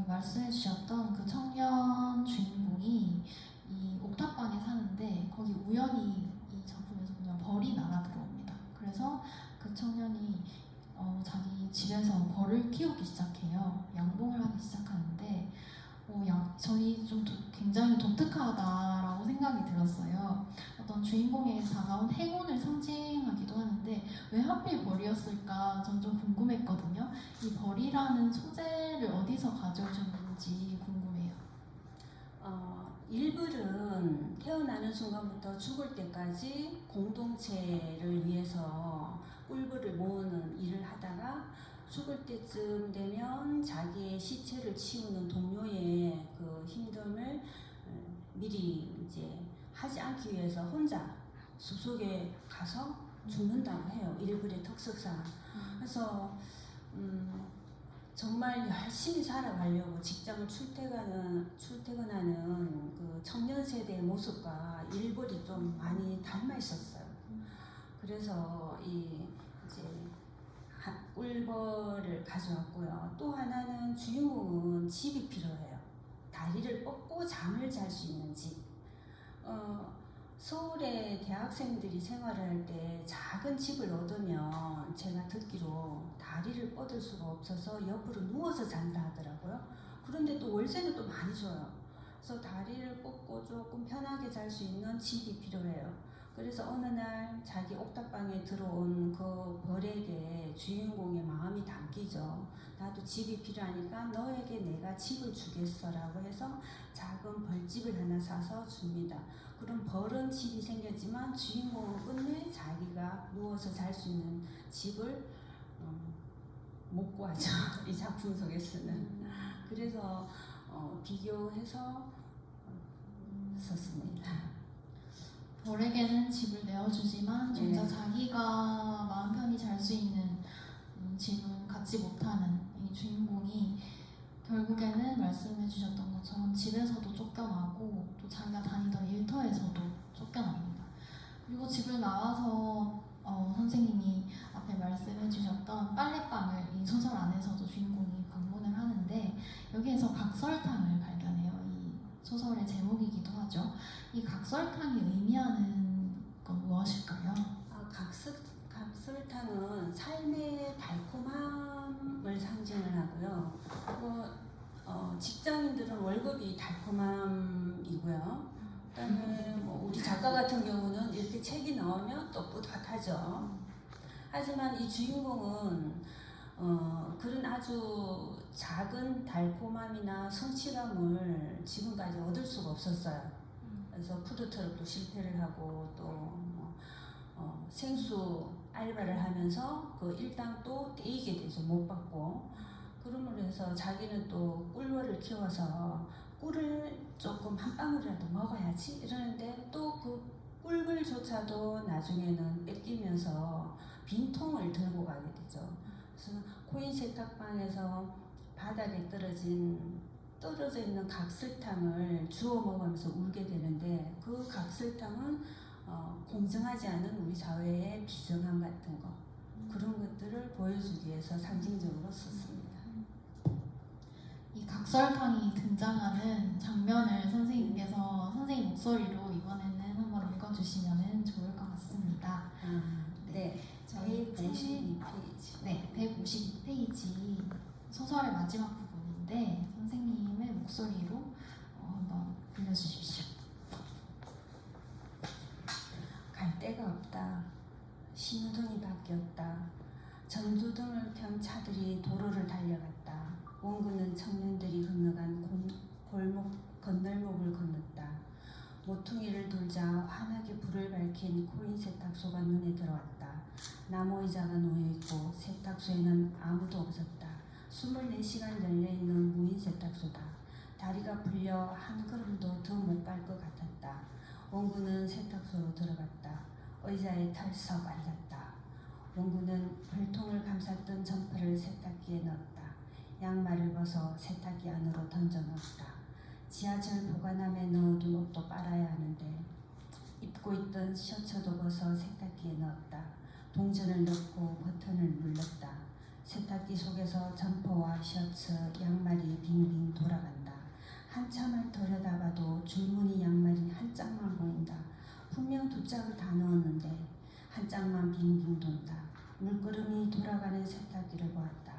말씀해 주셨던 그 청년 주인공이 이 옥탑방에 사는데, 거기 우연히 이 작품에서 보면 벌이 나와 그래서 그 청년이 자기 집에서 벌을 키우기 시작해요. 양봉을 하기 시작하는데 저희 좀 굉장히 독특하다라고 생각이 들었어요. 어떤 주인공에게 다가온 행운을 상징하기도 하는데 왜 하필 벌이었을까 전 좀 궁금했거든요. 이 벌이라는 소재를 어디서 가져오셨는지 궁금해요. 일불은 태어나는 순간부터 죽을 때까지 공동체를 위해서 꿀벌을 모으는 일을 하다가 죽을 때쯤 되면 자기의 시체를 치우는 동료의 그 힘듦을 미리 이제 하지 않기 위해서 혼자 숲속에 가서 죽는다고 해요. 일불의 특성상. 그래서 정말 열심히 살아가려고 직장을 출퇴근하는 그 청년 세대의 모습과 일벌이 좀 많이 닮아 있었어요. 그래서 이제 꿀벌을 가져왔고요. 또 하나는 주인공은 집이 필요해요. 다리를 뻗고 잠을 잘 수 있는 집. 서울에 대학생들이 생활을 할 때 작은 집을 얻으면 제가 듣기로 다리를 뻗을 수가 없어서 옆으로 누워서 잔다 하더라고요. 그런데 또 월세는 또 많이 줘요. 그래서 다리를 뻗고 조금 편하게 잘 수 있는 집이 필요해요. 그래서 어느 날 자기 옥탑방에 들어온 그 벌에게 주인공의 마음이 담기죠. 나도 집이 필요하니까 너에게 내가 집을 주겠어라고 해서 작은 벌집을 하나 사서 줍니다. 그럼 벌은 집이 생겼지만 주인공은 끝내 자기가 누워서 잘 수 있는 집을 못 구하죠. 이 작품 속에서는. 그래서 비교해서 썼습니다. 벌에게는 집을 내어주지만 정작 네. 자기가 마음 편히 잘 수 있는 집은 갖지 못하는 이 주인공이 결국에는 말씀해 주셨던 것처럼 집에서도 쫓겨나고 또 자기가 다니던 일터에서도 쫓겨납니다. 그리고 집을 나와서 선생님이 앞에 말씀해 주셨던 빨래방을 이 소설 안에서도 주인공이 방문을 하는데 여기에서 각설탕을 발견해요. 이 소설의 제목이기도 하죠. 이 각설탕이 의미하는 건 무엇일까요? 각설탕은 삶의 달콤함을 상징을 하고요. 직장인들은 월급이 달콤함이고요. 그다음에 우리 작가 같은 경우는 이렇게 책이 나오면 또 뿌듯하죠. 하지만 이 주인공은 그런 아주 작은 달콤함이나 성취감을 지금까지 얻을 수가 없었어요. 그래서 푸드트럭도 실패를 하고 또 생수 알바를 하면서 그 일당도 떼이게 되죠. 못 받고. 그러므로 해서 자기는 또 꿀벌을 키워서 꿀을 조금 한 방울이라도 먹어야지 이러는데 또 그 꿀벌조차도 나중에는 뺏기면서 빈통을 들고 가게 되죠. 그래서 코인 세탁방에서 바닥에 떨어져 있는 각설탕을 주워 먹으면서 울게 되는데 그 각설탕은 공정하지 않은 우리 사회의 비정함 같은 거 그런 것들을 보여주기 위해서 상징적으로 썼습니다. 이 각설탕이 등장하는 장면을 선생님께서 선생님 목소리로 이번에는 한번 읽어주시면 좋을 것 같습니다. 네, 저희 152페이지. 네, 152페이지 소설의 마지막 부분인데 선생님의 목소리로 한번 들려주십시오. 갈 데가 없다. 신호등이 바뀌었다. 전조등을 편 차들이 도로를 달려갔다. 원근은 청년들이 건너간 건널목을 건넜다. 모퉁이를 돌자 환하게 불을 밝힌 코인 세탁소가 눈에 들어왔다. 나무 의자가 놓여있고 세탁소에는 아무도 없었다. 24시간 열려있는 무인 세탁소다. 다리가 풀려 한 걸음도 더 못 갈 것 같았다. 원군은 세탁소로 들어갔다. 의자에 털썩 앉았다. 원군은 벌통을 감쌌던 점퍼를 세탁기에 넣었다. 양말을 벗어 세탁기 안으로 던져넣었다. 지하철 보관함에 넣어둔 옷도 빨아야 하는데 입고 있던 셔츠도 벗어 세탁기에 넣었다. 동전을 넣고 버튼을 눌렀다. 세탁기 속에서 점퍼와 셔츠, 양말이 빙빙 돌아간다. 한참을 들여다봐도 줄무늬 양말이 한 짝만 보인다. 분명 두 짝을 다 넣었는데 한 짝만 빙빙 돈다. 물끄러미 돌아가는 세탁기를 보았다.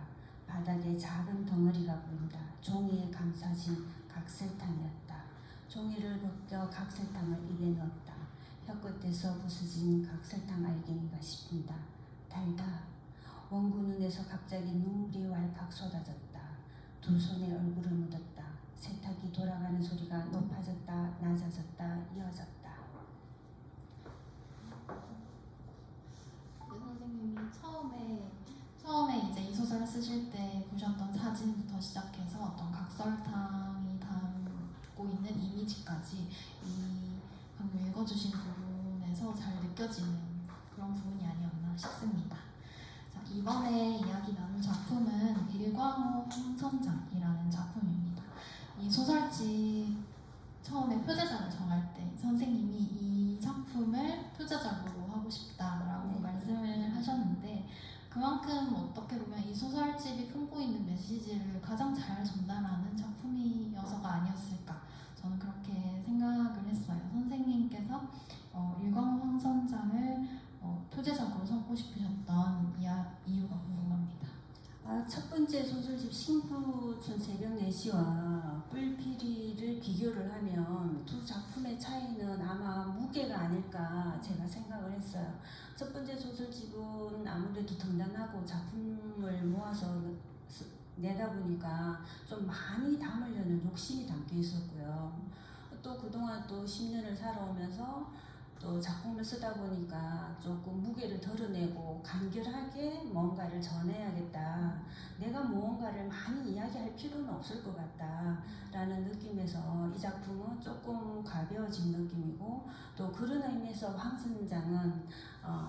바닥에 작은 덩어리가 보인다. 종이에 감싸진 각설탕이었다. 종이를 벗겨 각설탕을 입에 넣었다. 혀끝에서 부서진 각설탕 알갱이가 씹힌다. 달다. 원구 눈에서 갑자기 눈물이 왈칵 쏟아졌다. 두 손에 얼굴을 묻었다. 세탁기 돌아가는 소리가 높아졌다, 낮아졌다, 이어졌다. 선생님이 처음에 이제 이 소설을 쓰실 때 보셨던 사진부터 시작해서 어떤 각설탕이 담고 있는 이미지까지 이 방금 읽어주신 부분에서 잘 느껴지는 그런 부분이 아니었나 싶습니다. 자, 이번에 이야기 나눌 작품은 일광호 황선장이라는 작품입니다. 이 소설집 처음에 표제작을 정할 때 선생님이 이 작품을 표제작으로 하고 싶다라고 말씀을 하셨는데 그만큼 어떻게 보면 이 소설집이 품고 있는 메시지를 가장 잘 전달하는 작품이어서가 아니었을까 저는 그렇게 생각을 했어요. 선생님께서 일광호 황선장을 표제작으로 삼고 싶으셨던 이유가 궁금합니다. 첫 번째 소설집 신부촌 새벽 4시와 뿔피리를 비교를 하면 두 작품의 차이는 아마 무게가 아닐까 제가 생각을 했어요. 첫 번째 소설집은 아무래도 등단하고 작품을 모아서 내다 보니까 좀 많이 담으려는 욕심이 담겨 있었고요. 또 그동안 또 10년을 살아오면서 또 작품을 쓰다 보니까 조금 무게를 덜어내고 간결하게 뭔가를 전해야겠다. 내가 무언가를 많이 이야기할 필요는 없을 것 같다 라는 느낌에서 이 작품은 조금 가벼워진 느낌이고 또 그런 의미에서 황선장은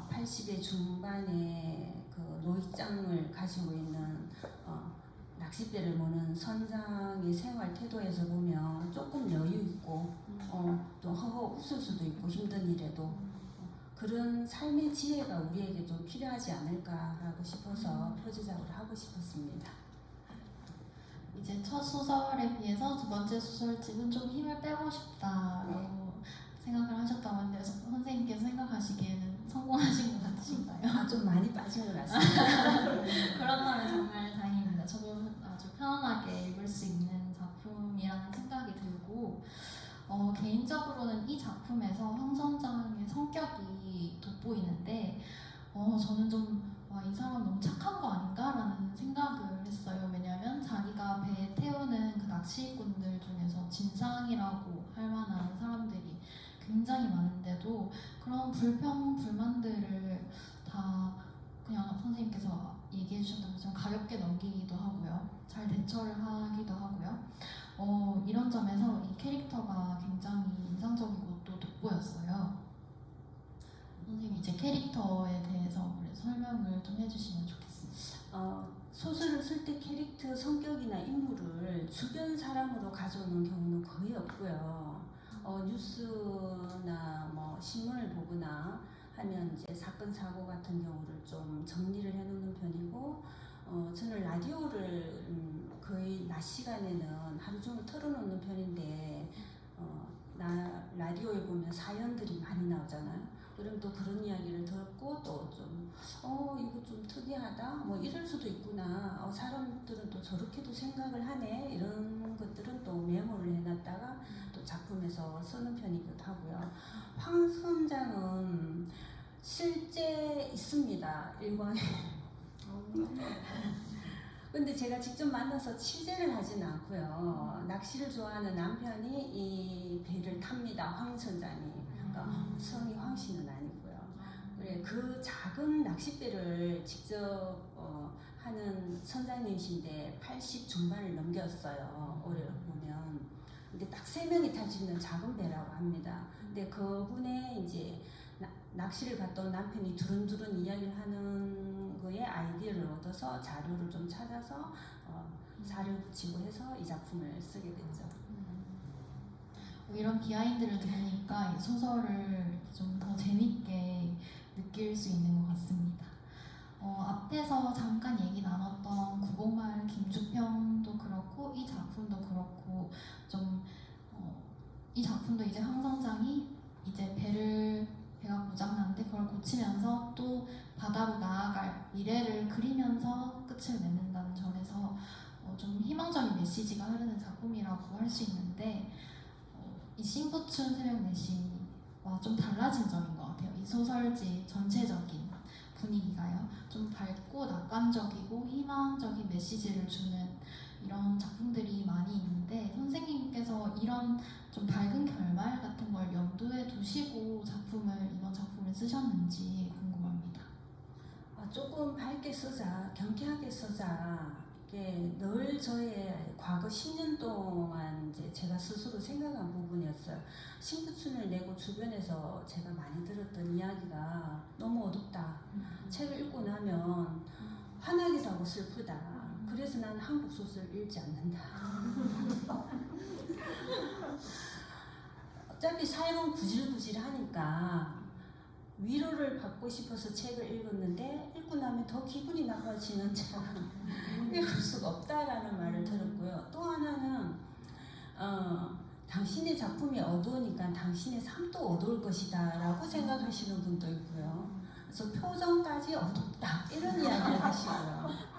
80의 중반에 그 노익장을 가지고 있는 낚싯배를 모는 선장의 생활 태도에서 보면 조금 여유 있고 또 허허 웃을 수도 있고 힘든 일에도 그런 삶의 지혜가 우리에게 좀 필요하지 않을까라고 싶어서 표제작을 하고 싶었습니다. 이제 첫 소설에 비해서 두 번째 소설집은 좀 힘을 빼고 싶다라고 생각을 하셨다고 하는데 선생님께서 생각하시기에는 성공하신 것 같으신가요? 좀 많이 빠진 것 같습니다. 그렇다면 정말 다행입니다. 저도 아주 편안하게 읽을 수 있는 작품이라는 생각이 들고 개인적으로는 이 작품에서 황선장의 성격이 돋보이는데 저는 좀 이 사람 너무 착한 거 아닌가라는 생각을 했어요. 왜냐하면 자기가 배에 태우는 그 낚시꾼들 중에서 진상이라고 할 만한 사람들이 굉장히 많은데도 그런 불평, 불만들을 다 그냥 선생님께서 얘기해 주셨던 것처럼 가볍게 넘기기도 하고요. 잘 대처를 하기도 하고요. 이런 점에서 이 캐릭터가 굉장히 인상적이고 또 돋보였어요. 선생님 이제 캐릭터에 대해서 설명을 좀 해주시면 좋겠습니다. 소설을 쓸 때 캐릭터 성격이나 인물을 주변 사람으로 가져오는 경우는 거의 없고요. 뉴스나 뭐 신문을 보거나 하면 이제 사건 사고 같은 경우를 좀 정리를 해놓는 편이고 저는 라디오를 거의 낮 시간에는 하루 종일 틀어놓는 편인데 라디오에 보면 사연들이 많이 나오잖아요. 그럼 또 그런 이야기를 듣고 또 좀 이거 좀 특이하다 뭐 이럴 수도 있구나 사람들은 또 저렇게도 생각을 하네 이런 것들은 또 메모를 해놨다가 또 작품에서 쓰는 편이기도 하고요. 황선장은 실제 있습니다. 일광에 근데 제가 직접 만나서 취재를 하진 않고요. 낚시를 좋아하는 남편이 이 배를 탑니다. 황선장이. 그러니까 성이 황씨는 아니고요. 그래 그 작은 낚싯배를 직접 하는 선장님이신데 80 중반을 넘겼어요. 올해 보면. 근데 딱 3명이 탈 수 있는 작은 배라고 합니다. 근데 그분의 이제 낚시를 갔던 남편이 두른두른 이야기를 하는 거에 아이디어를 얻어서 자료를 좀 찾아서 살을 붙이고 해서 이 작품을 쓰게 됐죠. 이런 비하인드를 들으니까 이 소설을 좀 더 재밌게 느낄 수 있는 것 같습니다. 앞에서 잠깐 얘기 나눴던 구봉마을 김주평도 그렇고 이 작품도 그렇고 이 작품도 이제 황선장이 이제 배가 고장난 있다는데 그걸 고치면서 또 바다로 나아갈 미래를 그리면서 끝을 맺는다는 점에서 좀 희망적인 메시지가 흐르는 작품이라고 할 수 있는데 이 싱부춘 새벽 4시와 좀 달라진 점인 것 같아요. 이 소설지 전체적인 분위기가요. 좀 밝고 낙관적이고 희망적인 메시지를 주는 이런 작품들이 많이 있는데 선생님께서 이런 좀 밝은 결말 같은 걸 염두에 두시고 이번 작품을 쓰셨는지 궁금합니다. 조금 밝게 쓰자, 경쾌하게 쓰자. 이게 늘 저의 과거 10년 동안 이제 제가 스스로 생각한 부분이었어요. 싱부춘을 내고 주변에서 제가 많이 들었던 이야기가 너무 어둡다. 책을 읽고 나면 화나기도 하고 슬프다. 그래서 난 한국 소설을 읽지 않는다. 어차피 삶은 구질구질하니까 위로를 받고 싶어서 책을 읽었는데 읽고 나면 더 기분이 나빠지는 책은 읽을 수가 없다라는 말을 들었고요. 또 하나는 당신의 작품이 어두우니까 당신의 삶도 어두울 것이다 라고 생각하시는 분도 있고요. 그래서 표정까지 어둡다 이런 이야기를 하시고요.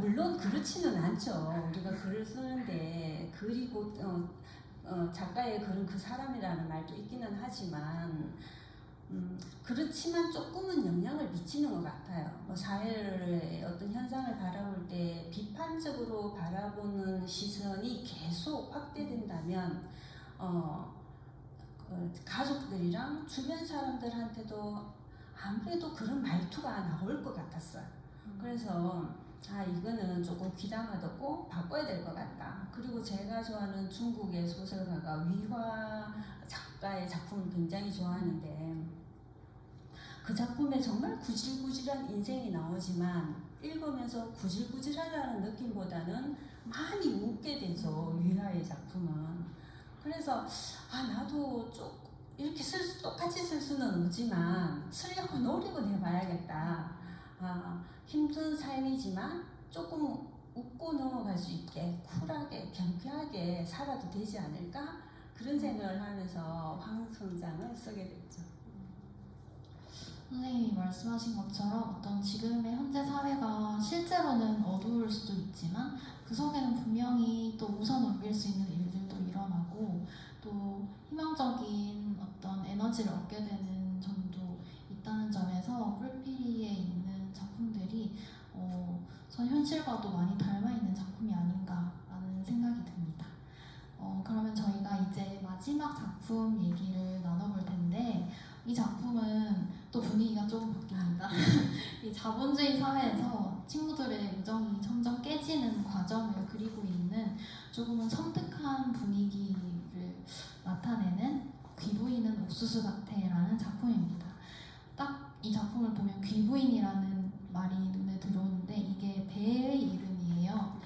물론 그렇지는 않죠. 우리가 글을 쓰는데 그리고 작가의 글은 그 사람이라는 말도 있기는 하지만 그렇지만 조금은 영향을 미치는 것 같아요. 사회의 어떤 현상을 바라볼 때 비판적으로 바라보는 시선이 계속 확대된다면 가족들이랑 주변 사람들한테도 아무래도 그런 말투가 나올 것 같았어요. 그래서 이거는 조금 귀담아듣고 바꿔야 될 것 같다. 그리고 제가 좋아하는 중국의 소설가가 위화 작가의 작품을 굉장히 좋아하는데 그 작품에 정말 구질구질한 인생이 나오지만 읽으면서 구질구질하다는 느낌보다는 많이 웃게 되죠. 위화의 작품은. 그래서 나도 이렇게 똑같이 쓸 수는 없지만 쓰려고 노력은 해봐야겠다. 힘든 삶이지만 조금 웃고 넘어갈 수 있게 쿨하게 경쾌하게 살아도 되지 않을까? 그런 생각을 하면서 황성장을 쓰게 됐죠. 선생님이 말씀하신 것처럼 어떤 지금의 현재 사회가 실제로는 어두울 수도 있지만 그 속에는 분명히 또 웃어넘길 수 있는 일들도 일어나고 또 희망적인 어떤 에너지를 얻게 되는 점도 있다는 점에서 뿔피리에 있는 작품들이 전 현실과도 많이 닮아있는 작품이 아닌가라는 생각이 듭니다. 그러면 저희가 이제 마지막 작품 얘기를 나눠볼 텐데 이 작품은 또 분위기가 조금 바뀝니다. 이 자본주의 사회에서 친구들의 우정이 점점 깨지는 과정을 그리고 있는 조금은 섬뜩한 분위기를 나타내는 귀부인은 옥수수 같애라는 작품입니다. 딱 이 작품을 보면 귀부인이라는 말이 눈에 들어오는데 이게 배의 이름이에요.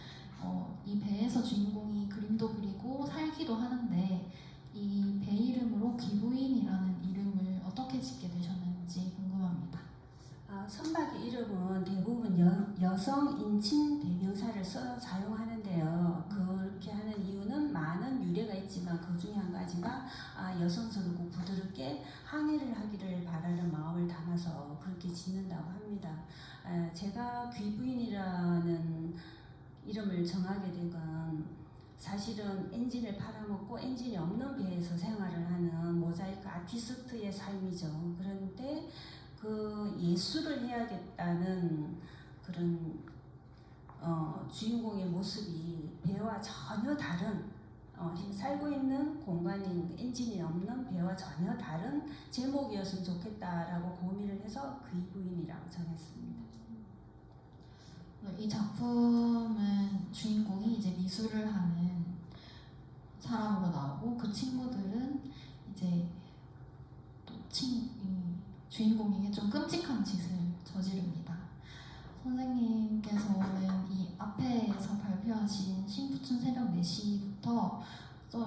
이 배에서 주인공이 그림도 그리고 살기도 하는데 이 배 이름으로 귀부인이라는 이름을 어떻게 짓게 되셨는지 궁금합니다. 선박의 이름은 대부분 여성 인칭 대명사를 사용하는데요. 그렇게 하는 이유는 많은 유래가 있지만 그 중에 한 가지가 여성스럽고 부드럽게 항해를 하기를 바라는 마음을 담아서 그렇게 짓는다고 합니다. 제가 귀부인이라는 이름을 정하게 된 건 사실은 엔진을 팔아먹고 엔진이 없는 배에서 생활을 하는 모자이크 아티스트의 삶이죠. 그런데 그 예술을 해야겠다는 그런 주인공의 모습이 배와 전혀 다른 살고 있는 공간인 엔진이 없는 배와 전혀 다른 제목이었으면 좋겠다라고 고민을 해서 귀부인이라고 정했습니다. 이 작품은 주인공이 이제 미술을 하는 사람으로 나오고 그 친구들은 이제 또 주인공에게 좀 끔찍한 짓을 저지릅니다. 선생님께서는 이 앞에서 발표하신 싱부춘 새벽 4시부터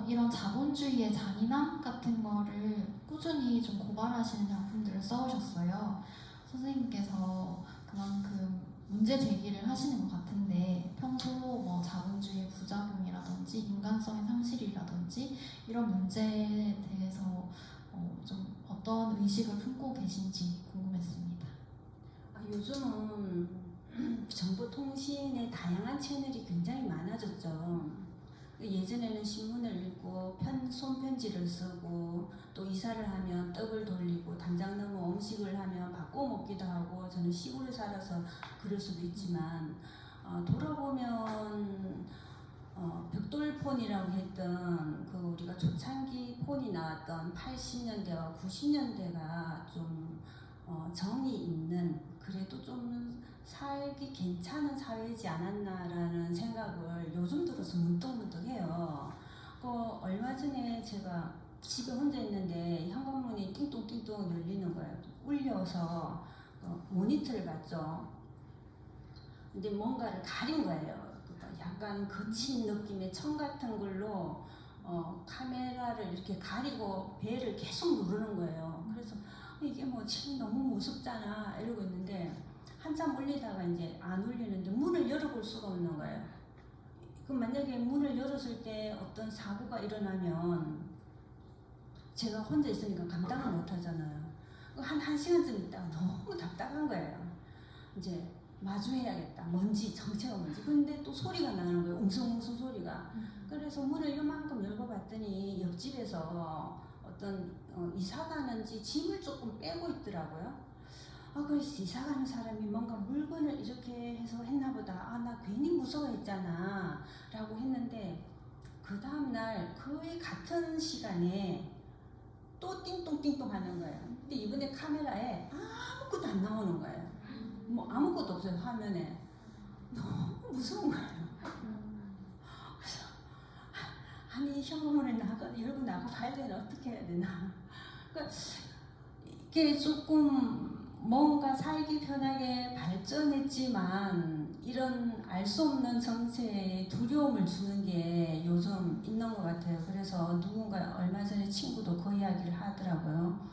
이런 자본주의의 잔인함 같은 거를 꾸준히 좀 고발하시는 작품들을 써오셨어요. 선생님께서 그만큼 문제 제기를 하시는 것 같은데 평소 자본주의의 부작용이라든지 인간성의 상실이라든지 이런 문제에 대해서 좀 어떤 의식을 품고 계신지 궁금했습니다. 요즘은 정보통신의 다양한 채널이 굉장히 많아졌죠. 예전에는 신문을 읽고 손편지를 쓰고 또 이사를 하면 떡을 돌리고 담장 넘어 음식을 하면 바꿔 먹기도 하고, 저는 시골에 살아서 그럴 수도 있지만 돌아보면 벽돌폰이라고 했던 그 우리가 초창기 폰이 나왔던 80년대와 90년대가 좀 정이 있는, 그래도 좀 살기 괜찮은 사회이지 않았나라는 생각을 요즘 들어서 문득문득 해요. 얼마 전에 제가 집에 혼자 있는데 현관문이 띵동띵동 열리는 거예요. 울려서 모니터를 봤죠. 근데 뭔가를 가린 거예요. 약간 거친 느낌의 청 같은 걸로 카메라를 이렇게 가리고 배를 계속 누르는 거예요. 그래서 이게 뭐 지금 너무 무섭잖아 이러고 있는데, 한참 울리다가 이제 안 울리는데 문을 열어볼 수가 없는 거예요. 그럼 만약에 문을 열었을 때 어떤 사고가 일어나면 제가 혼자 있으니까 감당을 못 하잖아요. 한 시간쯤 있다가 너무 답답한 거예요. 이제 마주해야겠다. 뭔지, 정체가 뭔지. 근데 또 소리가 나는 거예요. 웅성웅성 소리가. 그래서 문을 이만큼 열고 봤더니 옆집에서 어떤 이사 가는지 짐을 조금 빼고 있더라고요. 그래서 이사 가는 사람이 뭔가 물건을 이렇게 해서 했나 보다. 나 괜히 무서워했잖아. 라고 했는데, 그 다음날 거의 같은 시간에 또 띵동띵동 하는 거예요. 근데 이번에 카메라에 아무것도 안 나오는 거예요. 뭐 아무것도 없어요, 화면에. 너무 무서운 거예요. 그래서 아니 현관문을 열고 나가 봐야 되나, 어떻게 해야 되나. 그러니까 이게 조금 뭔가 살기 편하게 발전했지만 이런 알 수 없는 정체에 두려움을 주는 게 요즘 있는 것 같아요. 그래서 누군가 얼마 전에 친구도 그 이야기를 하더라고요.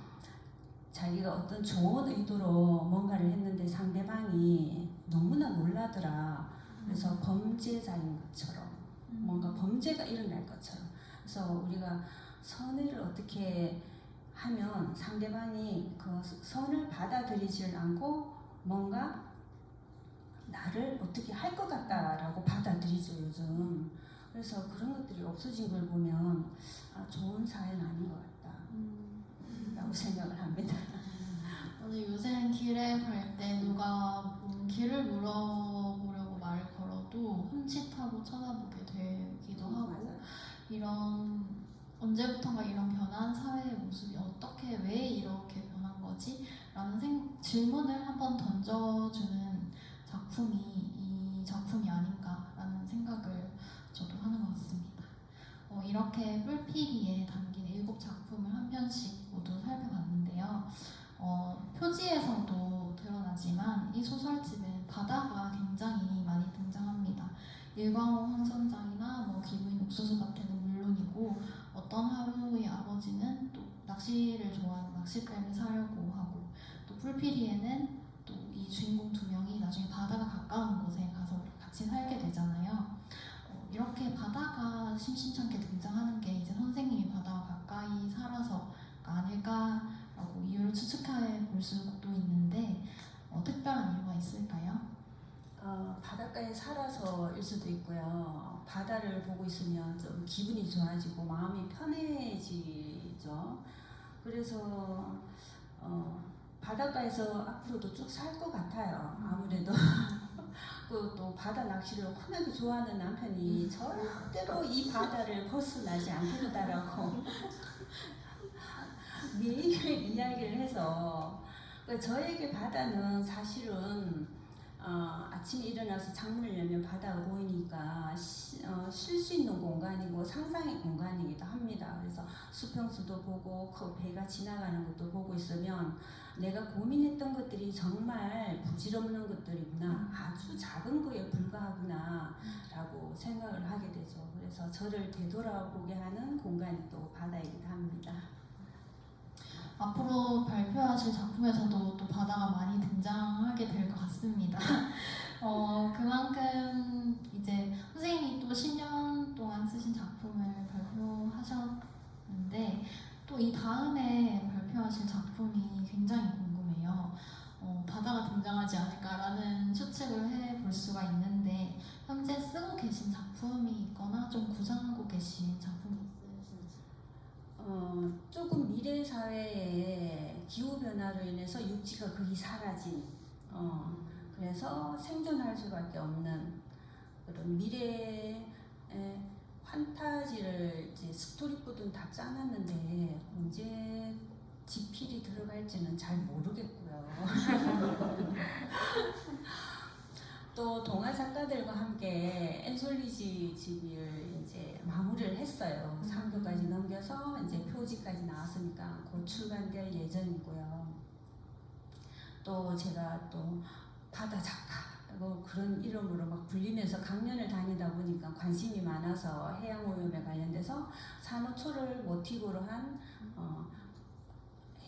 자기가 어떤 좋은 의도로 뭔가를 했는데 상대방이 너무나 놀라더라. 그래서 범죄자인 것처럼, 뭔가 범죄가 일어날 것처럼. 그래서 우리가 선의를 어떻게 하면 상대방이 그 선을 받아들이질 않고 뭔가 나를 어떻게 할 것 같다라고 받아들이죠, 요즘. 그래서 그런 것들이 없어진 걸 보면 좋은 사회는 아닌 것 같다 라고 생각을 합니다. 요새는 길에 갈 때 누가 길을 물어보려고 말을 걸어도 흠칫하고 쳐다보게 되기도 하고, 맞아요. 이런 언제부턴가 이런 변한 사회의 모습이 어떻게, 왜 이렇게 변한 거지? 라는 질문을 한번 던져주는 작품이 이 작품이 아닌가라는 생각을 저도 하는 것 같습니다. 이렇게 뿔피리에 담긴 7작품을 한 편씩 모두 살펴봤는데요. 표지에서도 드러나지만 이 소설집엔 바다가 굉장히 많이 등장합니다. 일광호 황선장이나 기부인 옥수수 밭에는 물론이고, 어떤 하루의 아버지는 또 낚시를 좋아하는 낚싯대를 사려고 하고, 또 뿔피리에는 또 이 주인공 2명이 나중에 바다가 가까운 곳에 가서 같이 살게 되잖아요. 이렇게 바다가 심심찮게 등장하는 게 이제 선생님이 바다와 가까이 살아서가 아닐까라고 이유를 추측해 볼 수도 있는데, 특별한 이유가 있을까요? 바닷가에 살아서일 수도 있고요. 바다를 보고 있으면 좀 기분이 좋아지고 마음이 편해지죠. 그래서 바닷가에서 앞으로도 쭉 살 것 같아요. 아무래도. 또 바다 낚시를 워낙에 좋아하는 남편이 절대로 이 바다를 벗어나지 않겠다라고 매일 이야기를 해서, 저에게 바다는 사실은 아침에 일어나서 창문을 열면 바다가 보이니까 쉴 수 있는 공간이고 상상의 공간이기도 합니다. 그래서 수평수도 보고 그 배가 지나가는 것도 보고 있으면 내가 고민했던 것들이 정말 부질없는 것들이구나, 아주 작은 거에 불과하구나 라고 생각을 하게 되죠. 그래서 저를 되돌아보게 하는 공간이 또 바다이기도 합니다. 앞으로 발표하실 작품에서도 또 바다가 많이 등장하게 될 것 같습니다. 그만큼 이제 선생님이 또 10년 동안 쓰신 작품을 발표하셨는데, 또 이 다음에 발표하실 작품이 굉장히 궁금해요. 바다가 등장하지 않을까라는 추측을 해볼 수가 있는데 현재 쓰고 계신 작품이 있거나 좀 구상하고 계신 작품이 있으신지? 조금 미래 사회의 기후 변화로 인해서 육지가 거의 사라진, 그래서 생존할 수밖에 없는 그런 미래의 판타지를 이제 스토리보드는 다 짜놨는데 언제 지필이 들어갈지는 잘 모르겠고요. 또 동화 작가들과 함께 엔솔리지 집을 이제 마무리를 했어요. 3교까지 넘겨서 이제 표지까지 나왔으니까 곧 출간될 예정이고요. 또 제가 또 바다 작가 그런 이름으로 막 불리면서 강연을 다니다 보니까 관심이 많아서 해양 오염에 관련돼서 산호초를 모티브로 한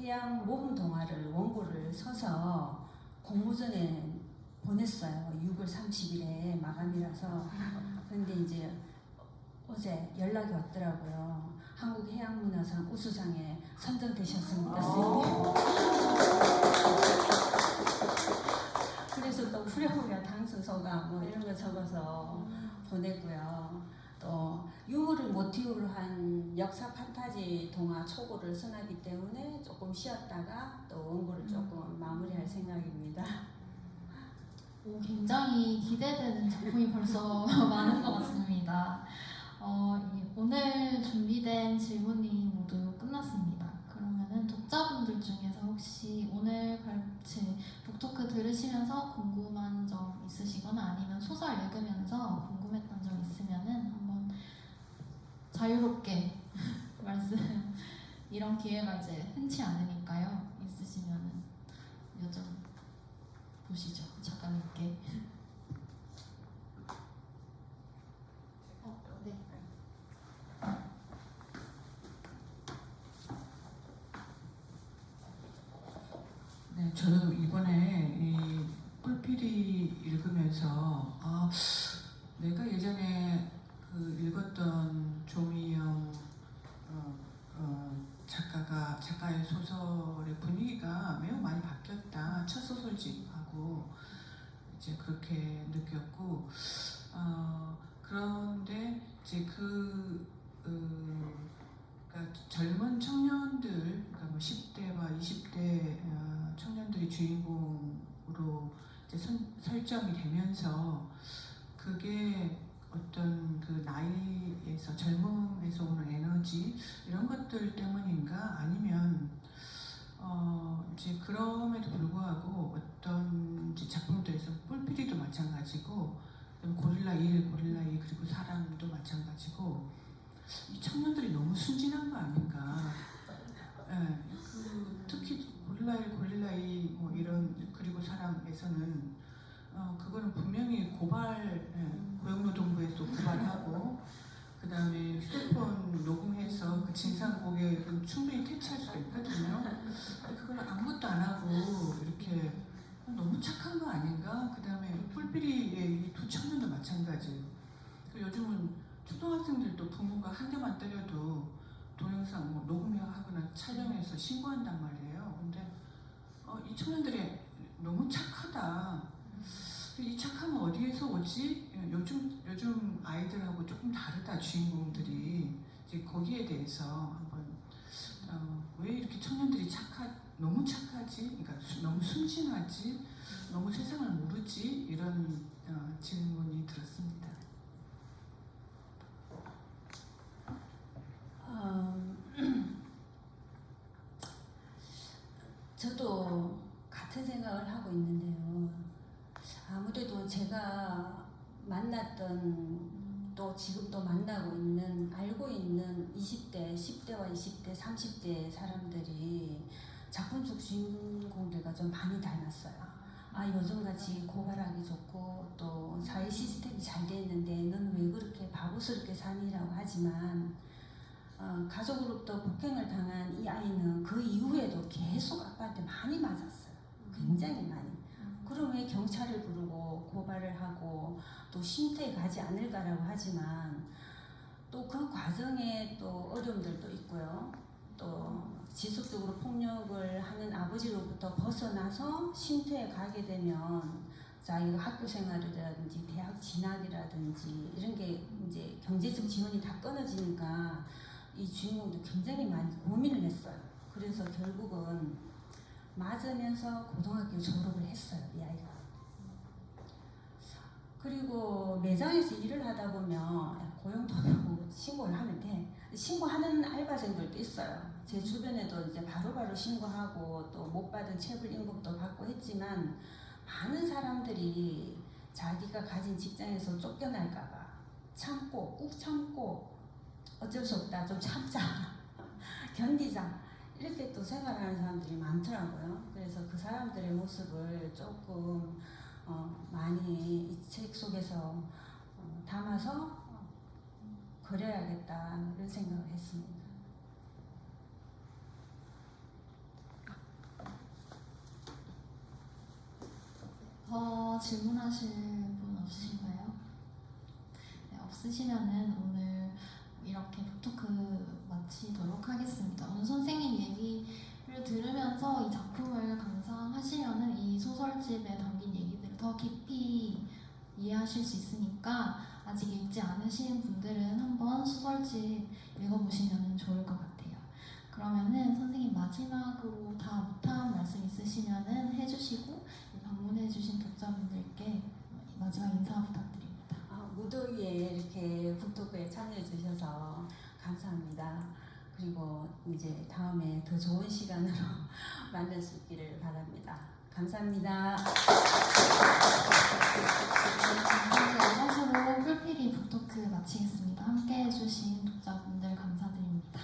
해양 모험 동화를 원고를 써서 공모전에 보냈어요. 6월 30일에 마감이라서. 그런데 이제 어제 연락이 왔더라고요. 한국해양문화상 우수상에 선정되셨습니다. 그래서 또 후렴구야 당선소감 뭐 이런 거 적어서 보냈고요. 또 유물을 모티브로 한 역사 판타지 동화 초고를 써놨기 때문에 조금 쉬었다가 또 원고를 조금 마무리할 생각입니다. 굉장히 기대되는 작품이 벌써 많은 것 같습니다. 오늘 준비된 질문이 모두 끝났습니다. 그러면은 독자분들 중에서 혹시 오늘 북토크 들으시면서 궁금한 점 있으시거나 아니면 소설 읽으면서 궁금했던 점 있으면은 한번 자유롭게 말씀, 이런 기회가 이제 흔치 않으니까요. 있으시면은 여쭤보시죠, 작가님께. 네. 네, 저도 이번에 이 뿔필이 읽으면서 내가 예전에 그 읽었던 조미영 작가의 소설의 분위기가 매우 많이 바뀌었다. 첫 소설집하고 이제 그렇게 느꼈고, 그런데 이제 그러니까 젊은 청년들, 그러니까 뭐 10대와 20대 청년들이 주인공으로 이제 설정이 되면서 그게 어떤 그 나이에서 젊음에서 오는 에너지 이런 것들 때문인가 아니면 이제 그럼에도 불구하고 어떤 이제 작품들에서 뿔피리도 마찬가지고 고릴라 1, 고릴라 2 그리고 사람도 마찬가지고 이 청년들이 너무 순진한 거 아닌가. 예, 특히 고릴라 1, 고릴라 2 뭐 이런 그리고 사람에서는 그거는 분명히 고용노동부에서 고발하고 그 다음에 휴대폰 녹음해서 그 진상 고객은 충분히 퇴치할 수가 있거든요. 그걸 아무것도 안 하고 이렇게 너무 착한 거 아닌가? 그 다음에 뿔피리의 이 두 청년도 마찬가지. 요즘은 초등학생들도 부모가 한 대만 때려도 동영상 뭐 녹음하거나 촬영해서 신고한단 말이에요. 근데 이 청년들이 너무 착하다. 이 착함은 어디에서 오지? 요즘 아이들하고 조금 다르다, 주인공들이. 이제 거기에 대해서 한번 왜 이렇게 청년들이 너무 착하지? 그러니까 너무 순진하지? 너무 세상을 모르지? 이런 질문이 들었습니다. 저도 같은 생각을 하고 있는데요. 아무래도 제가 만났던 또 지금도 만나고 있는 알고 있는 20대, 10대와 20대, 30대 사람들이 작품 속 주인공들과 좀 많이 닮았어요. 요즘같이 고발하기 좋고 또 사회 시스템이 잘 돼 있는데 넌 왜 그렇게 바보스럽게 사니라고 하지만 가족으로부터 폭행을 당한 이 아이는 그 이후에도 계속 아빠한테 많이 맞았어요. 굉장히 많이. 그럼 왜 경찰을 부르고 고발을 하고 또 쉼터에 가지 않을까라고 하지만 또 그 과정에 또 어려움들도 있고요. 또 지속적으로 폭력을 하는 아버지로부터 벗어나서 쉼터에 가게 되면 자기가 학교 생활이라든지 대학 진학이라든지 이런 게 이제 경제적 지원이 다 끊어지니까 이 주인공도 굉장히 많이 고민을 했어요. 그래서 결국은 맞으면서 고등학교 졸업을 했어요, 이 아이가. 그리고 매장에서 일을 하다 보면 고용노동부 신고를 하면 돼. 신고하는 알바생들도 있어요. 제 주변에도 이제 바로바로 신고하고 또 못 받은 체불 임금도 받고 했지만 많은 사람들이 자기가 가진 직장에서 쫓겨날까봐 참고 꾹 참고 어쩔 수 없다 좀 참자 견디자 이렇게 또 생활하는 사람들이 많더라고요. 그래서 그 사람들의 모습을 조금 많이 이 책 속에서 담아서 그려야겠다 이런 생각을 했습니다. 더 질문하실 분 없으신가요? 네, 없으시면은 오늘 이렇게 북토크 마치도록 하겠습니다. 오늘 선생님 얘기를 들으면서 이 작품을 감상하시면은 이 소설집에 담긴 얘기들을 더 깊이 이해하실 수 있으니까 아직 읽지 않으신 분들은 한번 소설집 읽어보시면 좋을 것 같아요. 그러면은 선생님 마지막으로 다 못한 말씀 있으시면은 해주시고 방문해주신 독자분들께 마지막 인사 부탁드립니다. 무더위에 이렇게 북토크에 참여해 주셔서 감사합니다. 그리고 이제 다음에 더 좋은 시간으로 만날 수 있기를 바랍니다. 감사합니다. 이것으로 풀필이 북토크 마치겠습니다. 함께 해주신 독자분들 감사드립니다.